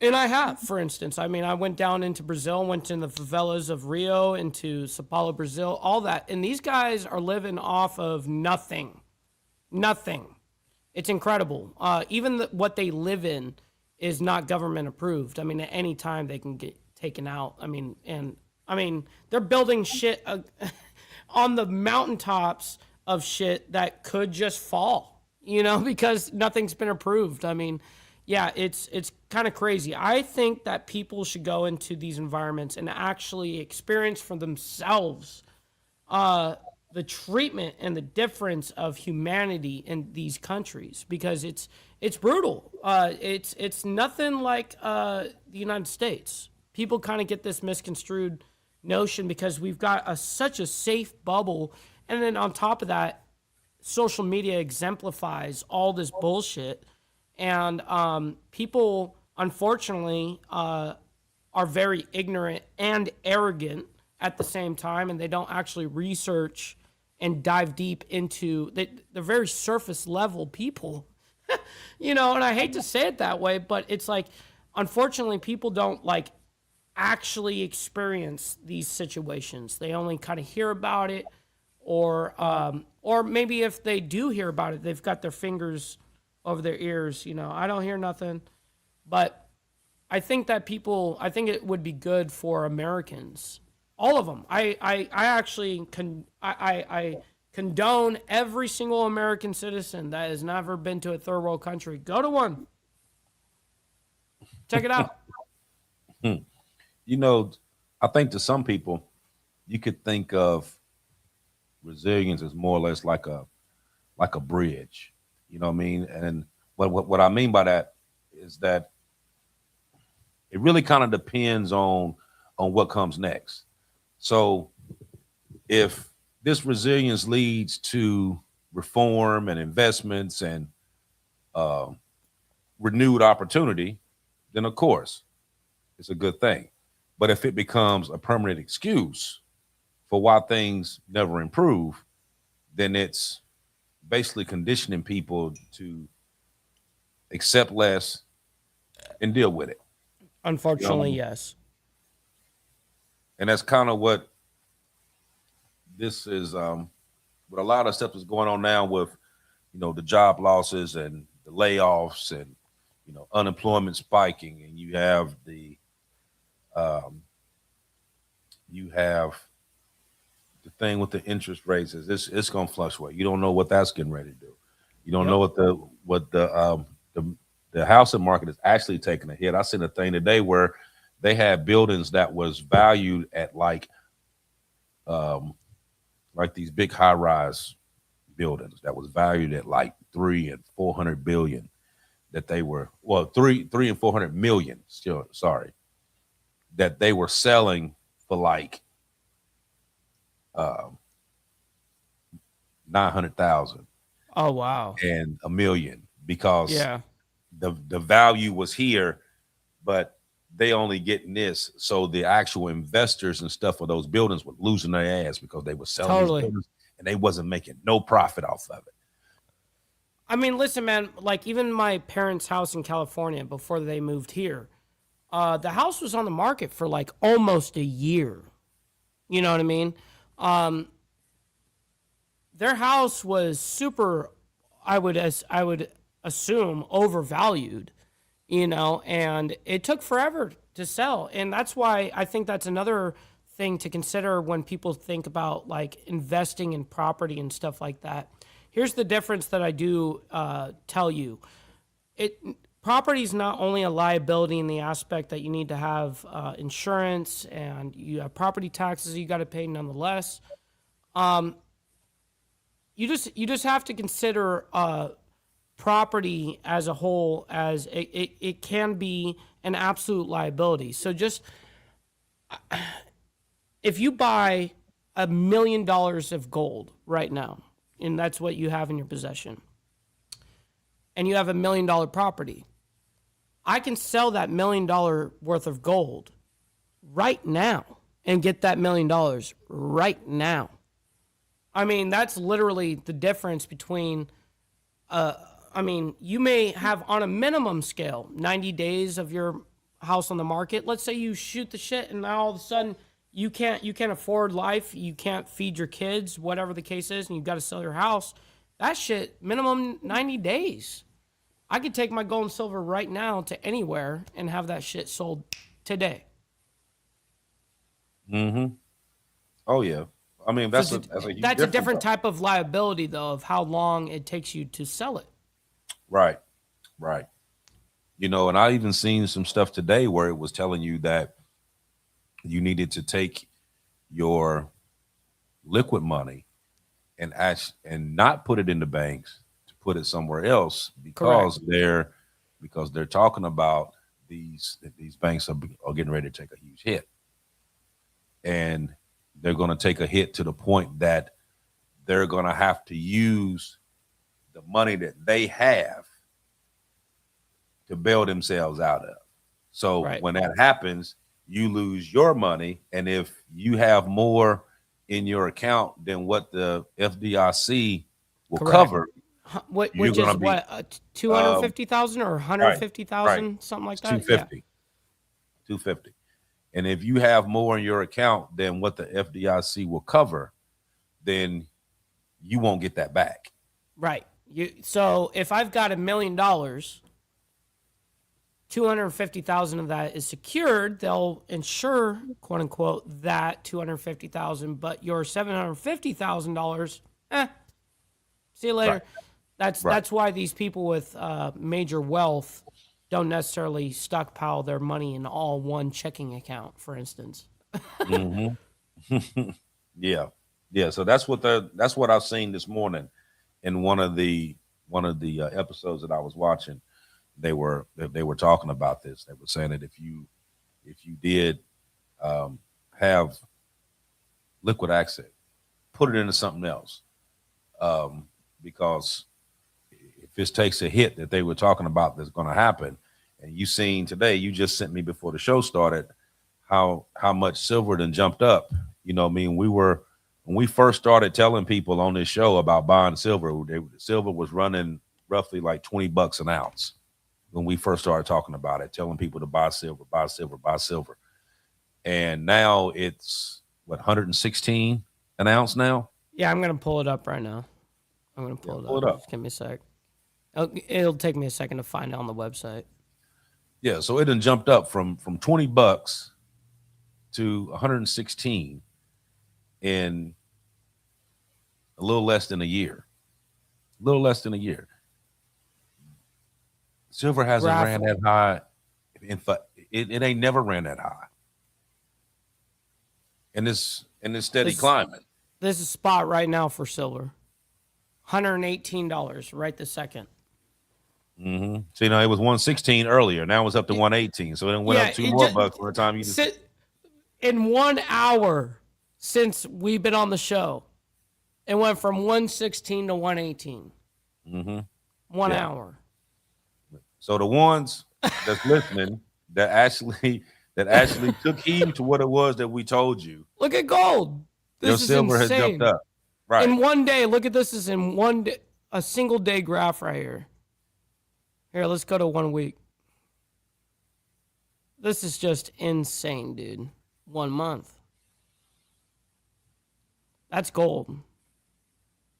And I have, for instance, I mean, I went down into Brazil, went in the favelas of Rio, into Sao Paulo, Brazil, all that. And these guys are living off of nothing. Nothing. It's incredible. Even what they live in is not government approved. I mean, at any time they can get taken out. I mean, they're building shit on the mountaintops of shit that could just fall, because nothing's been approved. I mean, yeah, it's kind of crazy. I think that people should go into these environments and actually experience for themselves the treatment and the difference of humanity in these countries, because it's brutal. It's nothing like the United States. People kind of get this misconstrued notion because we've got such a safe bubble, and then on top of that, social media exemplifies all this bullshit. And people, unfortunately, are very ignorant and arrogant at the same time, and they don't actually research and dive deep into they're very surface level people. And I hate to say it that way, but it's like, unfortunately, people don't like actually experience these situations. They only kind of hear about it, or maybe if they do hear about it, they've got their fingers over their ears. I don't hear nothing, but I think it would be good for Americans, all of them. I actually I condone every single American citizen that has never been to a third world country. Go to one. Check it out. I think to some people, you could think of resilience as more or less like a bridge. You know what I mean? And what I mean by that is that it really kind of depends on what comes next. So if this resilience leads to reform and investments and renewed opportunity, then of course it's a good thing. But if it becomes a permanent excuse for why things never improve, then it's basically conditioning people to accept less and deal with it. Unfortunately, yes. And that's kind of what this is. With a lot of stuff that's going on now with, the job losses and the layoffs and, unemployment spiking, and you have the thing with the interest rates is it's going to fluctuate. You don't know what that's getting ready to do. You don't know what the housing market is actually taking a hit. I seen a thing today where they had buildings that was valued at like these big high rise buildings that was valued at like 3 and 400 billion, that they were 3 and 400 million still, sorry, that they were selling for like 900,000. Oh wow. And $1 million, because Yeah. the value was here, but they only getting this. So the actual investors and stuff for those buildings were losing their ass because they were selling these buildings and they wasn't making no profit off of it. I mean, listen, man, like even my parents' house in California before they moved here, the house was on the market for like almost a year. You know what I mean? Their house was super, I would assume, overvalued, and it took forever to sell. And that's why I think that's another thing to consider when people think about like investing in property and stuff like that. Here's the difference that I do tell you. Property is not only a liability in the aspect that you need to have insurance and you have property taxes you got to pay nonetheless. You just have to consider property as a whole as it can be an absolute liability. So just if you buy $1 million of gold right now, and that's what you have in your possession, and you have $1 million property, I can sell that $1 million worth of gold right now and get that $1 million right now. I mean, that's literally the difference between, you may have on a minimum scale 90 days of your house on the market. Let's say you shoot the shit and now all of a sudden you can't afford life, you can't feed your kids, whatever the case is, and you've got to sell your house. That shit, minimum 90 days. I could take my gold and silver right now to anywhere and have that shit sold today. Mm-hmm. Oh yeah. I mean, that's a different type of liability, though, of how long it takes you to sell it. Right. And I even seen some stuff today where it was telling you that you needed to take your liquid money and not put it in the banks, to put it somewhere else, because they're talking about these banks are getting ready to take a huge hit, and they're going to take a hit to the point that they're going to have to use the money that they have to bail themselves out of. So when that happens, you lose your money. And if you have more in your account than what the FDIC will Correct. cover, you're Which going is to be what, 250,000 or right, right. 150,000, something like It's that. Yeah. 250. And if you have more in your account than what the FDIC will cover, then you won't get that back. Right. So if I've got $1 million, 250,000 of that is secured. They'll insure, quote unquote, that 250,000, but your $750,000, see you later. Right. That's why these people with major wealth don't necessarily stockpile their money in all one checking account, for instance. Mm-hmm. Yeah. So that's what I've seen this morning in one of the episodes that I was watching. They were talking about this. They were saying that if you did have liquid asset, put it into something else, because if this takes a hit that they were talking about that's going to happen, and you seen today, you just sent me before the show started how much silver then jumped up. You know, I mean, when we first started telling people on this show about buying silver, silver was running roughly like $20 an ounce. When we first started talking about it, telling people to buy silver. And now it's what, 116 an ounce now? Yeah, I'm going to pull it up right now. I'm going to pull it up. Just give me a sec. It'll take me a second to find it on the website. Yeah, so it done jumped up from $20 to 116 in a little less than a year. Silver hasn't ran that high. In fact, it ain't never ran that high. And it's steady climbing. This is spot right now for silver. $118 right this second. Mm-hmm. So, it was 116 earlier. Now it's up to 118. So it went up $2 more bucks for the time you just... In 1 hour since we've been on the show, it went from 116 to 118. Mm-hmm. 1 hour. So the ones that's listening that actually took heed to what it was that we told you. Look at gold. Your silver has jumped up. Right. In 1 day, look at this. Is in one day, a single day graph right here. Here, let's go to 1 week. This is just insane, dude. 1 month. That's gold.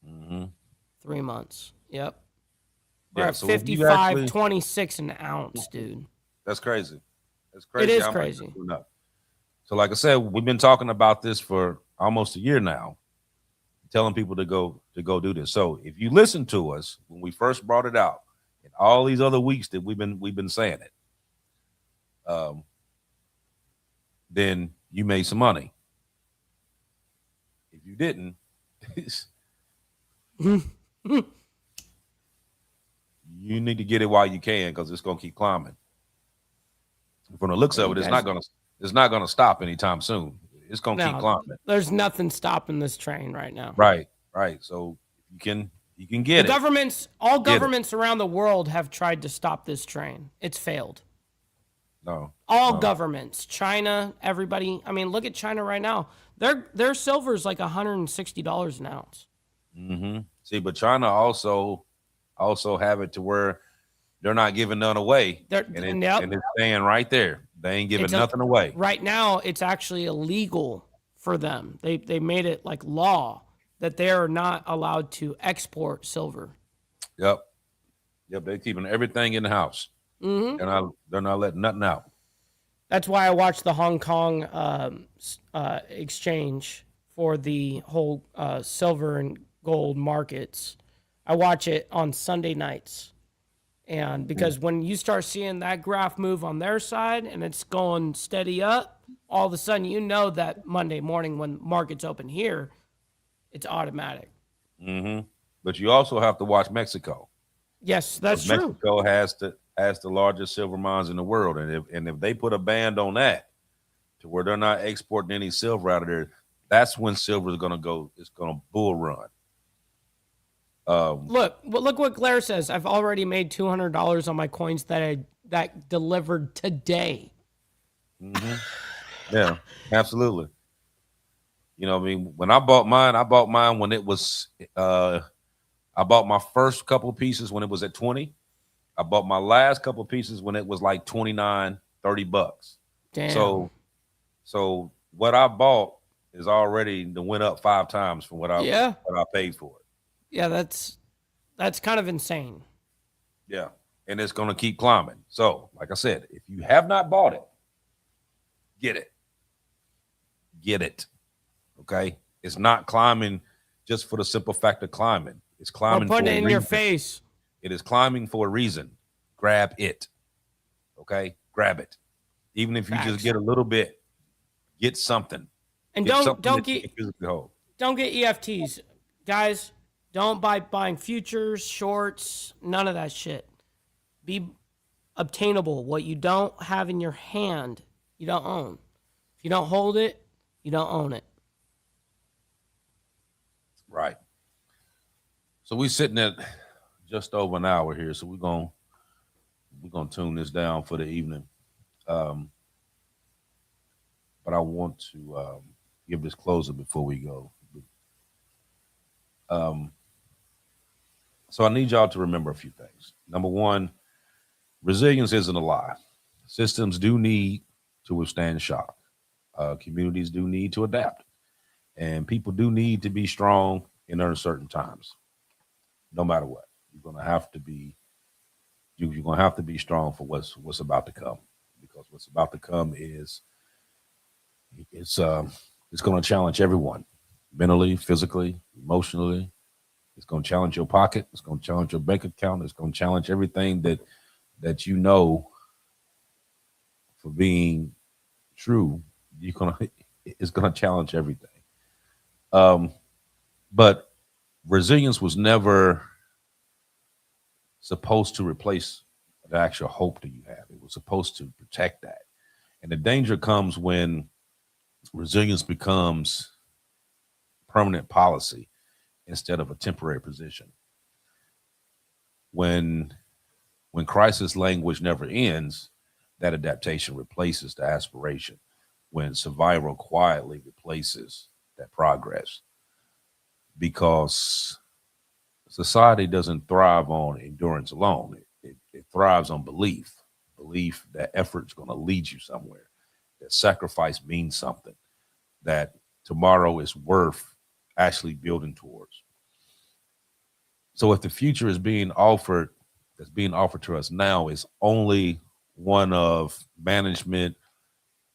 Mm-hmm. 3 months. Yep. We're at so 55.26 an ounce, dude. That's crazy. It is crazy. So like I said, we've been talking about this for almost a year now, telling people to go do this. So if you listen to us when we first brought it out, and all these other weeks that we've been saying it, then you made some money. If you didn't, you need to get it while you can, because it's gonna keep climbing. From the looks of it, it's not gonna stop anytime soon. It's gonna keep climbing. There's nothing stopping this train right now. Right. So you can get it. All governments around the world have tried to stop this train. It's failed. No. All governments, China, everybody. I mean, look at China right now. Their silver is like $160 an ounce. Mm-hmm. See, but China also have it to where they're not giving none away. And it's staying right there. They ain't giving nothing away. Right now, it's actually illegal for them. They made it like law that they are not allowed to export silver. Yep. They're keeping everything in the house. Mm-hmm. They're not letting nothing out. That's why I watched the Hong Kong exchange for the whole silver and gold markets. I watch it on Sunday nights. And because when you start seeing that graph move on their side and it's going steady up, all of a sudden you know that Monday morning when markets open here, it's automatic. Mm-hmm. But you also have to watch Mexico. Yes, that's true. Mexico has the largest silver mines in the world, and if they put a ban on that to where they're not exporting any silver out of there, that's when silver is going to go. It's going to bull run. Look what Claire says. I've already made $200 on my coins that delivered today. Mm-hmm. Yeah, absolutely. You know, what I mean, when I bought mine when it was I bought my first couple pieces when it was at 20. I bought my last couple pieces when it was like 29, $30. Damn. So what I bought is already went up 5 times from Yeah. what I paid for it. Yeah, that's kind of insane. Yeah. And it's gonna keep climbing. So, like I said, if you have not bought it, get it. Get it. Okay. It's not climbing just for the simple fact of climbing. It's Or climbing putting for it a in your reason. face. It is climbing for a reason. Grab it. Okay? Grab it. Even if you just Facts. get a little bit, get something. And Get something don't that you get can physically hold. don't get EFTs. Guys, don't buy buying futures, shorts, none of that shit. Be obtainable. What you don't have in your hand, you don't own. If you don't hold it, you don't own it. Right. So we're sitting at just over an hour here. So we're gonna tune this down for the evening. Um, but I want to give this closer before we go. Um, so I need y'all to remember a few things. Number one, resilience isn't a lie. Systems do need to withstand shock. Communities do need to adapt, and people do need to be strong in uncertain times. No matter what, you're gonna have to be you're gonna have to be strong for what's about to come, because what's about to come is it's um it's gonna challenge everyone, mentally, physically, emotionally. It's gonna challenge your pocket. It's gonna challenge your bank account. It's gonna challenge everything that you know for being true. You're gonna it's gonna challenge everything. Um, but resilience was never supposed to replace the actual hope that you have. It was supposed to protect that. And the danger comes when resilience becomes permanent policy instead of a temporary position. When crisis language never ends, that adaptation replaces the aspiration. When survival quietly replaces that progress, because society doesn't thrive on endurance alone. It thrives on belief that effort's going to lead you somewhere, that sacrifice means something, that tomorrow is worth actually building towards. So if the future that's being offered to us now is only one of management,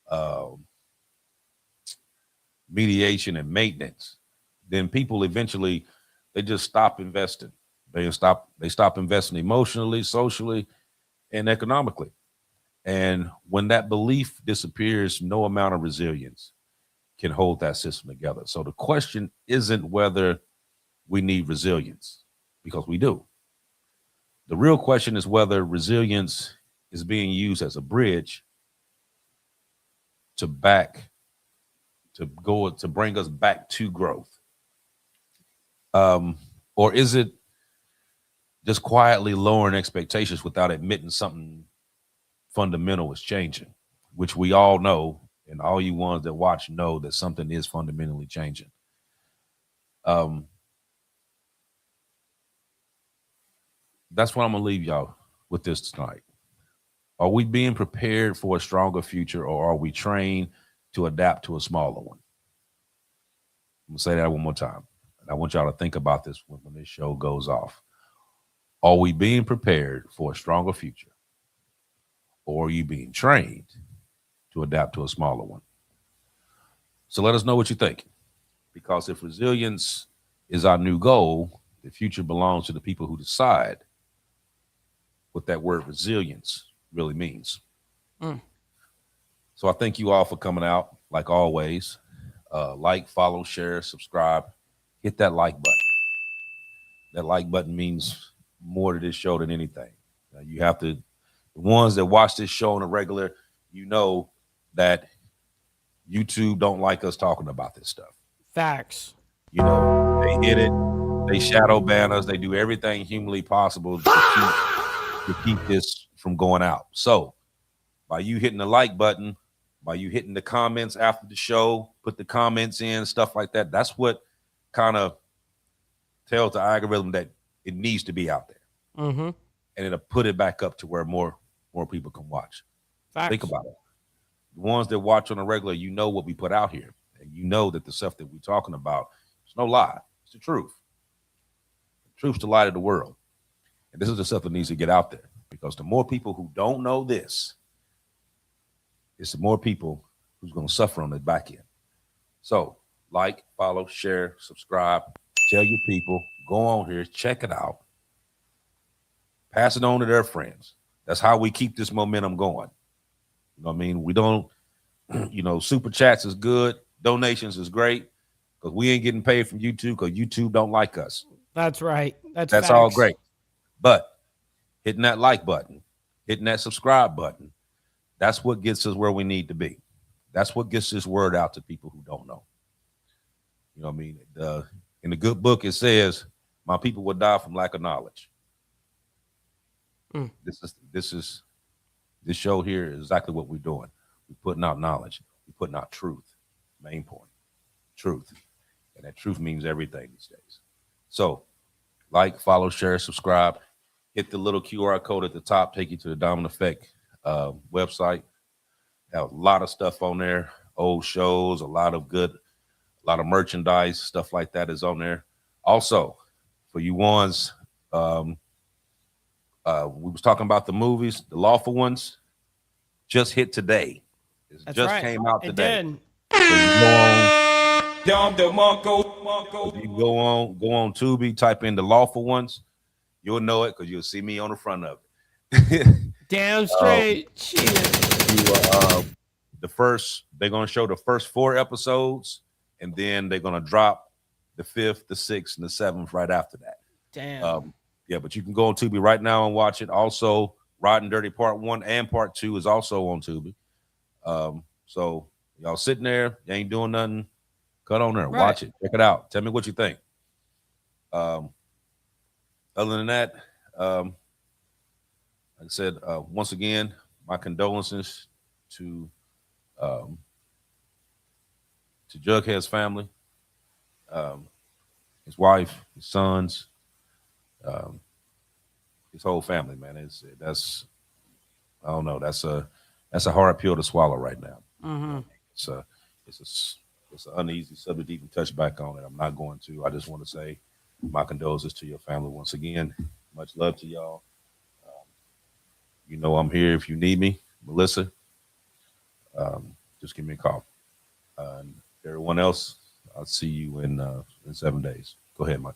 uh, mediation, and maintenance, then people eventually they just stop investing. They stop investing emotionally, socially, and economically. And when that belief disappears, no amount of resilience can hold that system together. So the question isn't whether we need resilience, because we do. The real question is whether resilience is being used as a bridge to back to bring us back to growth, um, or is it just quietly lowering expectations without admitting something fundamental is changing, which we all know, and all you ones that watch know that something is fundamentally changing. Um, that's what I'm gonna leave y'all with this tonight. Are we being prepared for a stronger future, or are we trained to adapt to a smaller one? I'm gonna say that one more time, and I want y'all to think about this when this show goes off. Are we being prepared for a stronger future, or are you being trained to adapt to a smaller one? So let us know what you think, because if resilience is our new goal, the future belongs to the people who decide what that word resilience really means. Mm. So I thank you all for coming out, like always. Like, follow, share, subscribe, hit that like button. That like button means more to this show than anything. You have to, the ones that watch this show on a regular, you know that YouTube don't like us talking about this stuff. Facts. You know, they hit it, they shadow ban us, they do everything humanly possible to keep this from going out. So by you hitting the like button, by you hitting the comments after the show, put the comments in, stuff like that. That's what kind of tells the algorithm that it needs to be out there. Mm-hmm. And it'll put it back up to where more people can watch. Facts. Think about it. The ones that watch on a regular, you know what we put out here. And you know that the stuff that we're talking about, it's no lie. It's the truth. The truth's the light of the world. And this is the stuff that needs to get out there. Because the more people who don't know this, it's the more people who's going to suffer on the back end. So, like, follow, share, subscribe, tell your people, go on here, check it out. Pass it on to their friends. That's how we keep this momentum going. You know what I mean? We don't, super chats is good. Donations is great because we ain't getting paid from YouTube because YouTube don't like us. That's right. That's facts. All great. But hitting that like button, hitting that subscribe button, that's what gets us where we need to be. That's what gets this word out to people who don't know. You know what I mean? In the good book, it says, my people will die from lack of knowledge. This show here is exactly what we're doing. We're putting out knowledge. We're putting out truth. Main point, truth. And that truth means everything these days. So like, follow, share, subscribe, hit the little QR code at the top, take you to the Diamond Effect website. Have a lot of stuff on there, old shows, a lot of merchandise, stuff like that is on there. Also, for you ones, we was talking about the movies, the lawful ones, just hit today. It just came out today. It did. So you go on Tubi, type in the lawful ones, you'll know it because you'll see me on the front of it. Damn straight. They're gonna show the first 4 episodes, and then they're gonna drop the 5th, the 6th, and the 7th right after that. Damn. Yeah, but you can go on Tubi right now and watch it. Also, Riding Dirty Part 1 and Part 2 is also on Tubi. So y'all sitting there, you ain't doing nothing, cut on there, watch it, check it out. Tell me what you think. Other than that, like I said, once again, my condolences to Jughead's family, his wife, his sons, his whole family, man. That's a hard pill to swallow right now. Mm-hmm. It's an uneasy subject to even touch back on it. I'm not going to. I just want to say my condolences to your family once again. Much love to y'all. I'm here if you need me, Melissa. Just give me a call. And everyone else, I'll see you in 7 days. Go ahead, Mike.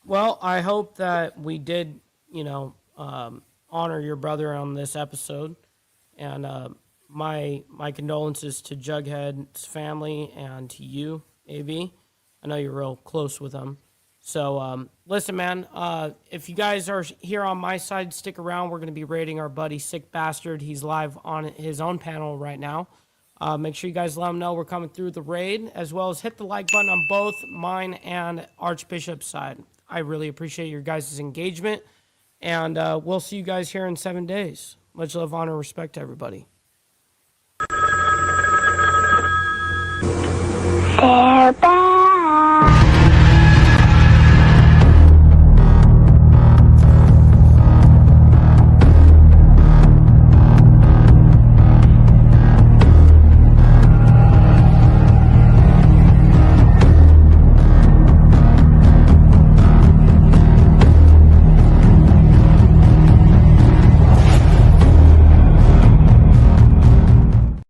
Well, I hope that we did, honor your brother on this episode, and my condolences to Jughead's family and to you, AB. I know you're real close with them. So, listen, man, if you guys are here on my side, stick around. We're going to be rating our buddy Sick Bastard. He's live on his own panel right now. Make sure you guys let him know we're coming through the raid, as well as hit the like button on both mine and Archbishop's side. I really appreciate your guys' engagement, and we'll see you guys here in 7 days. Much love, honor, respect to everybody.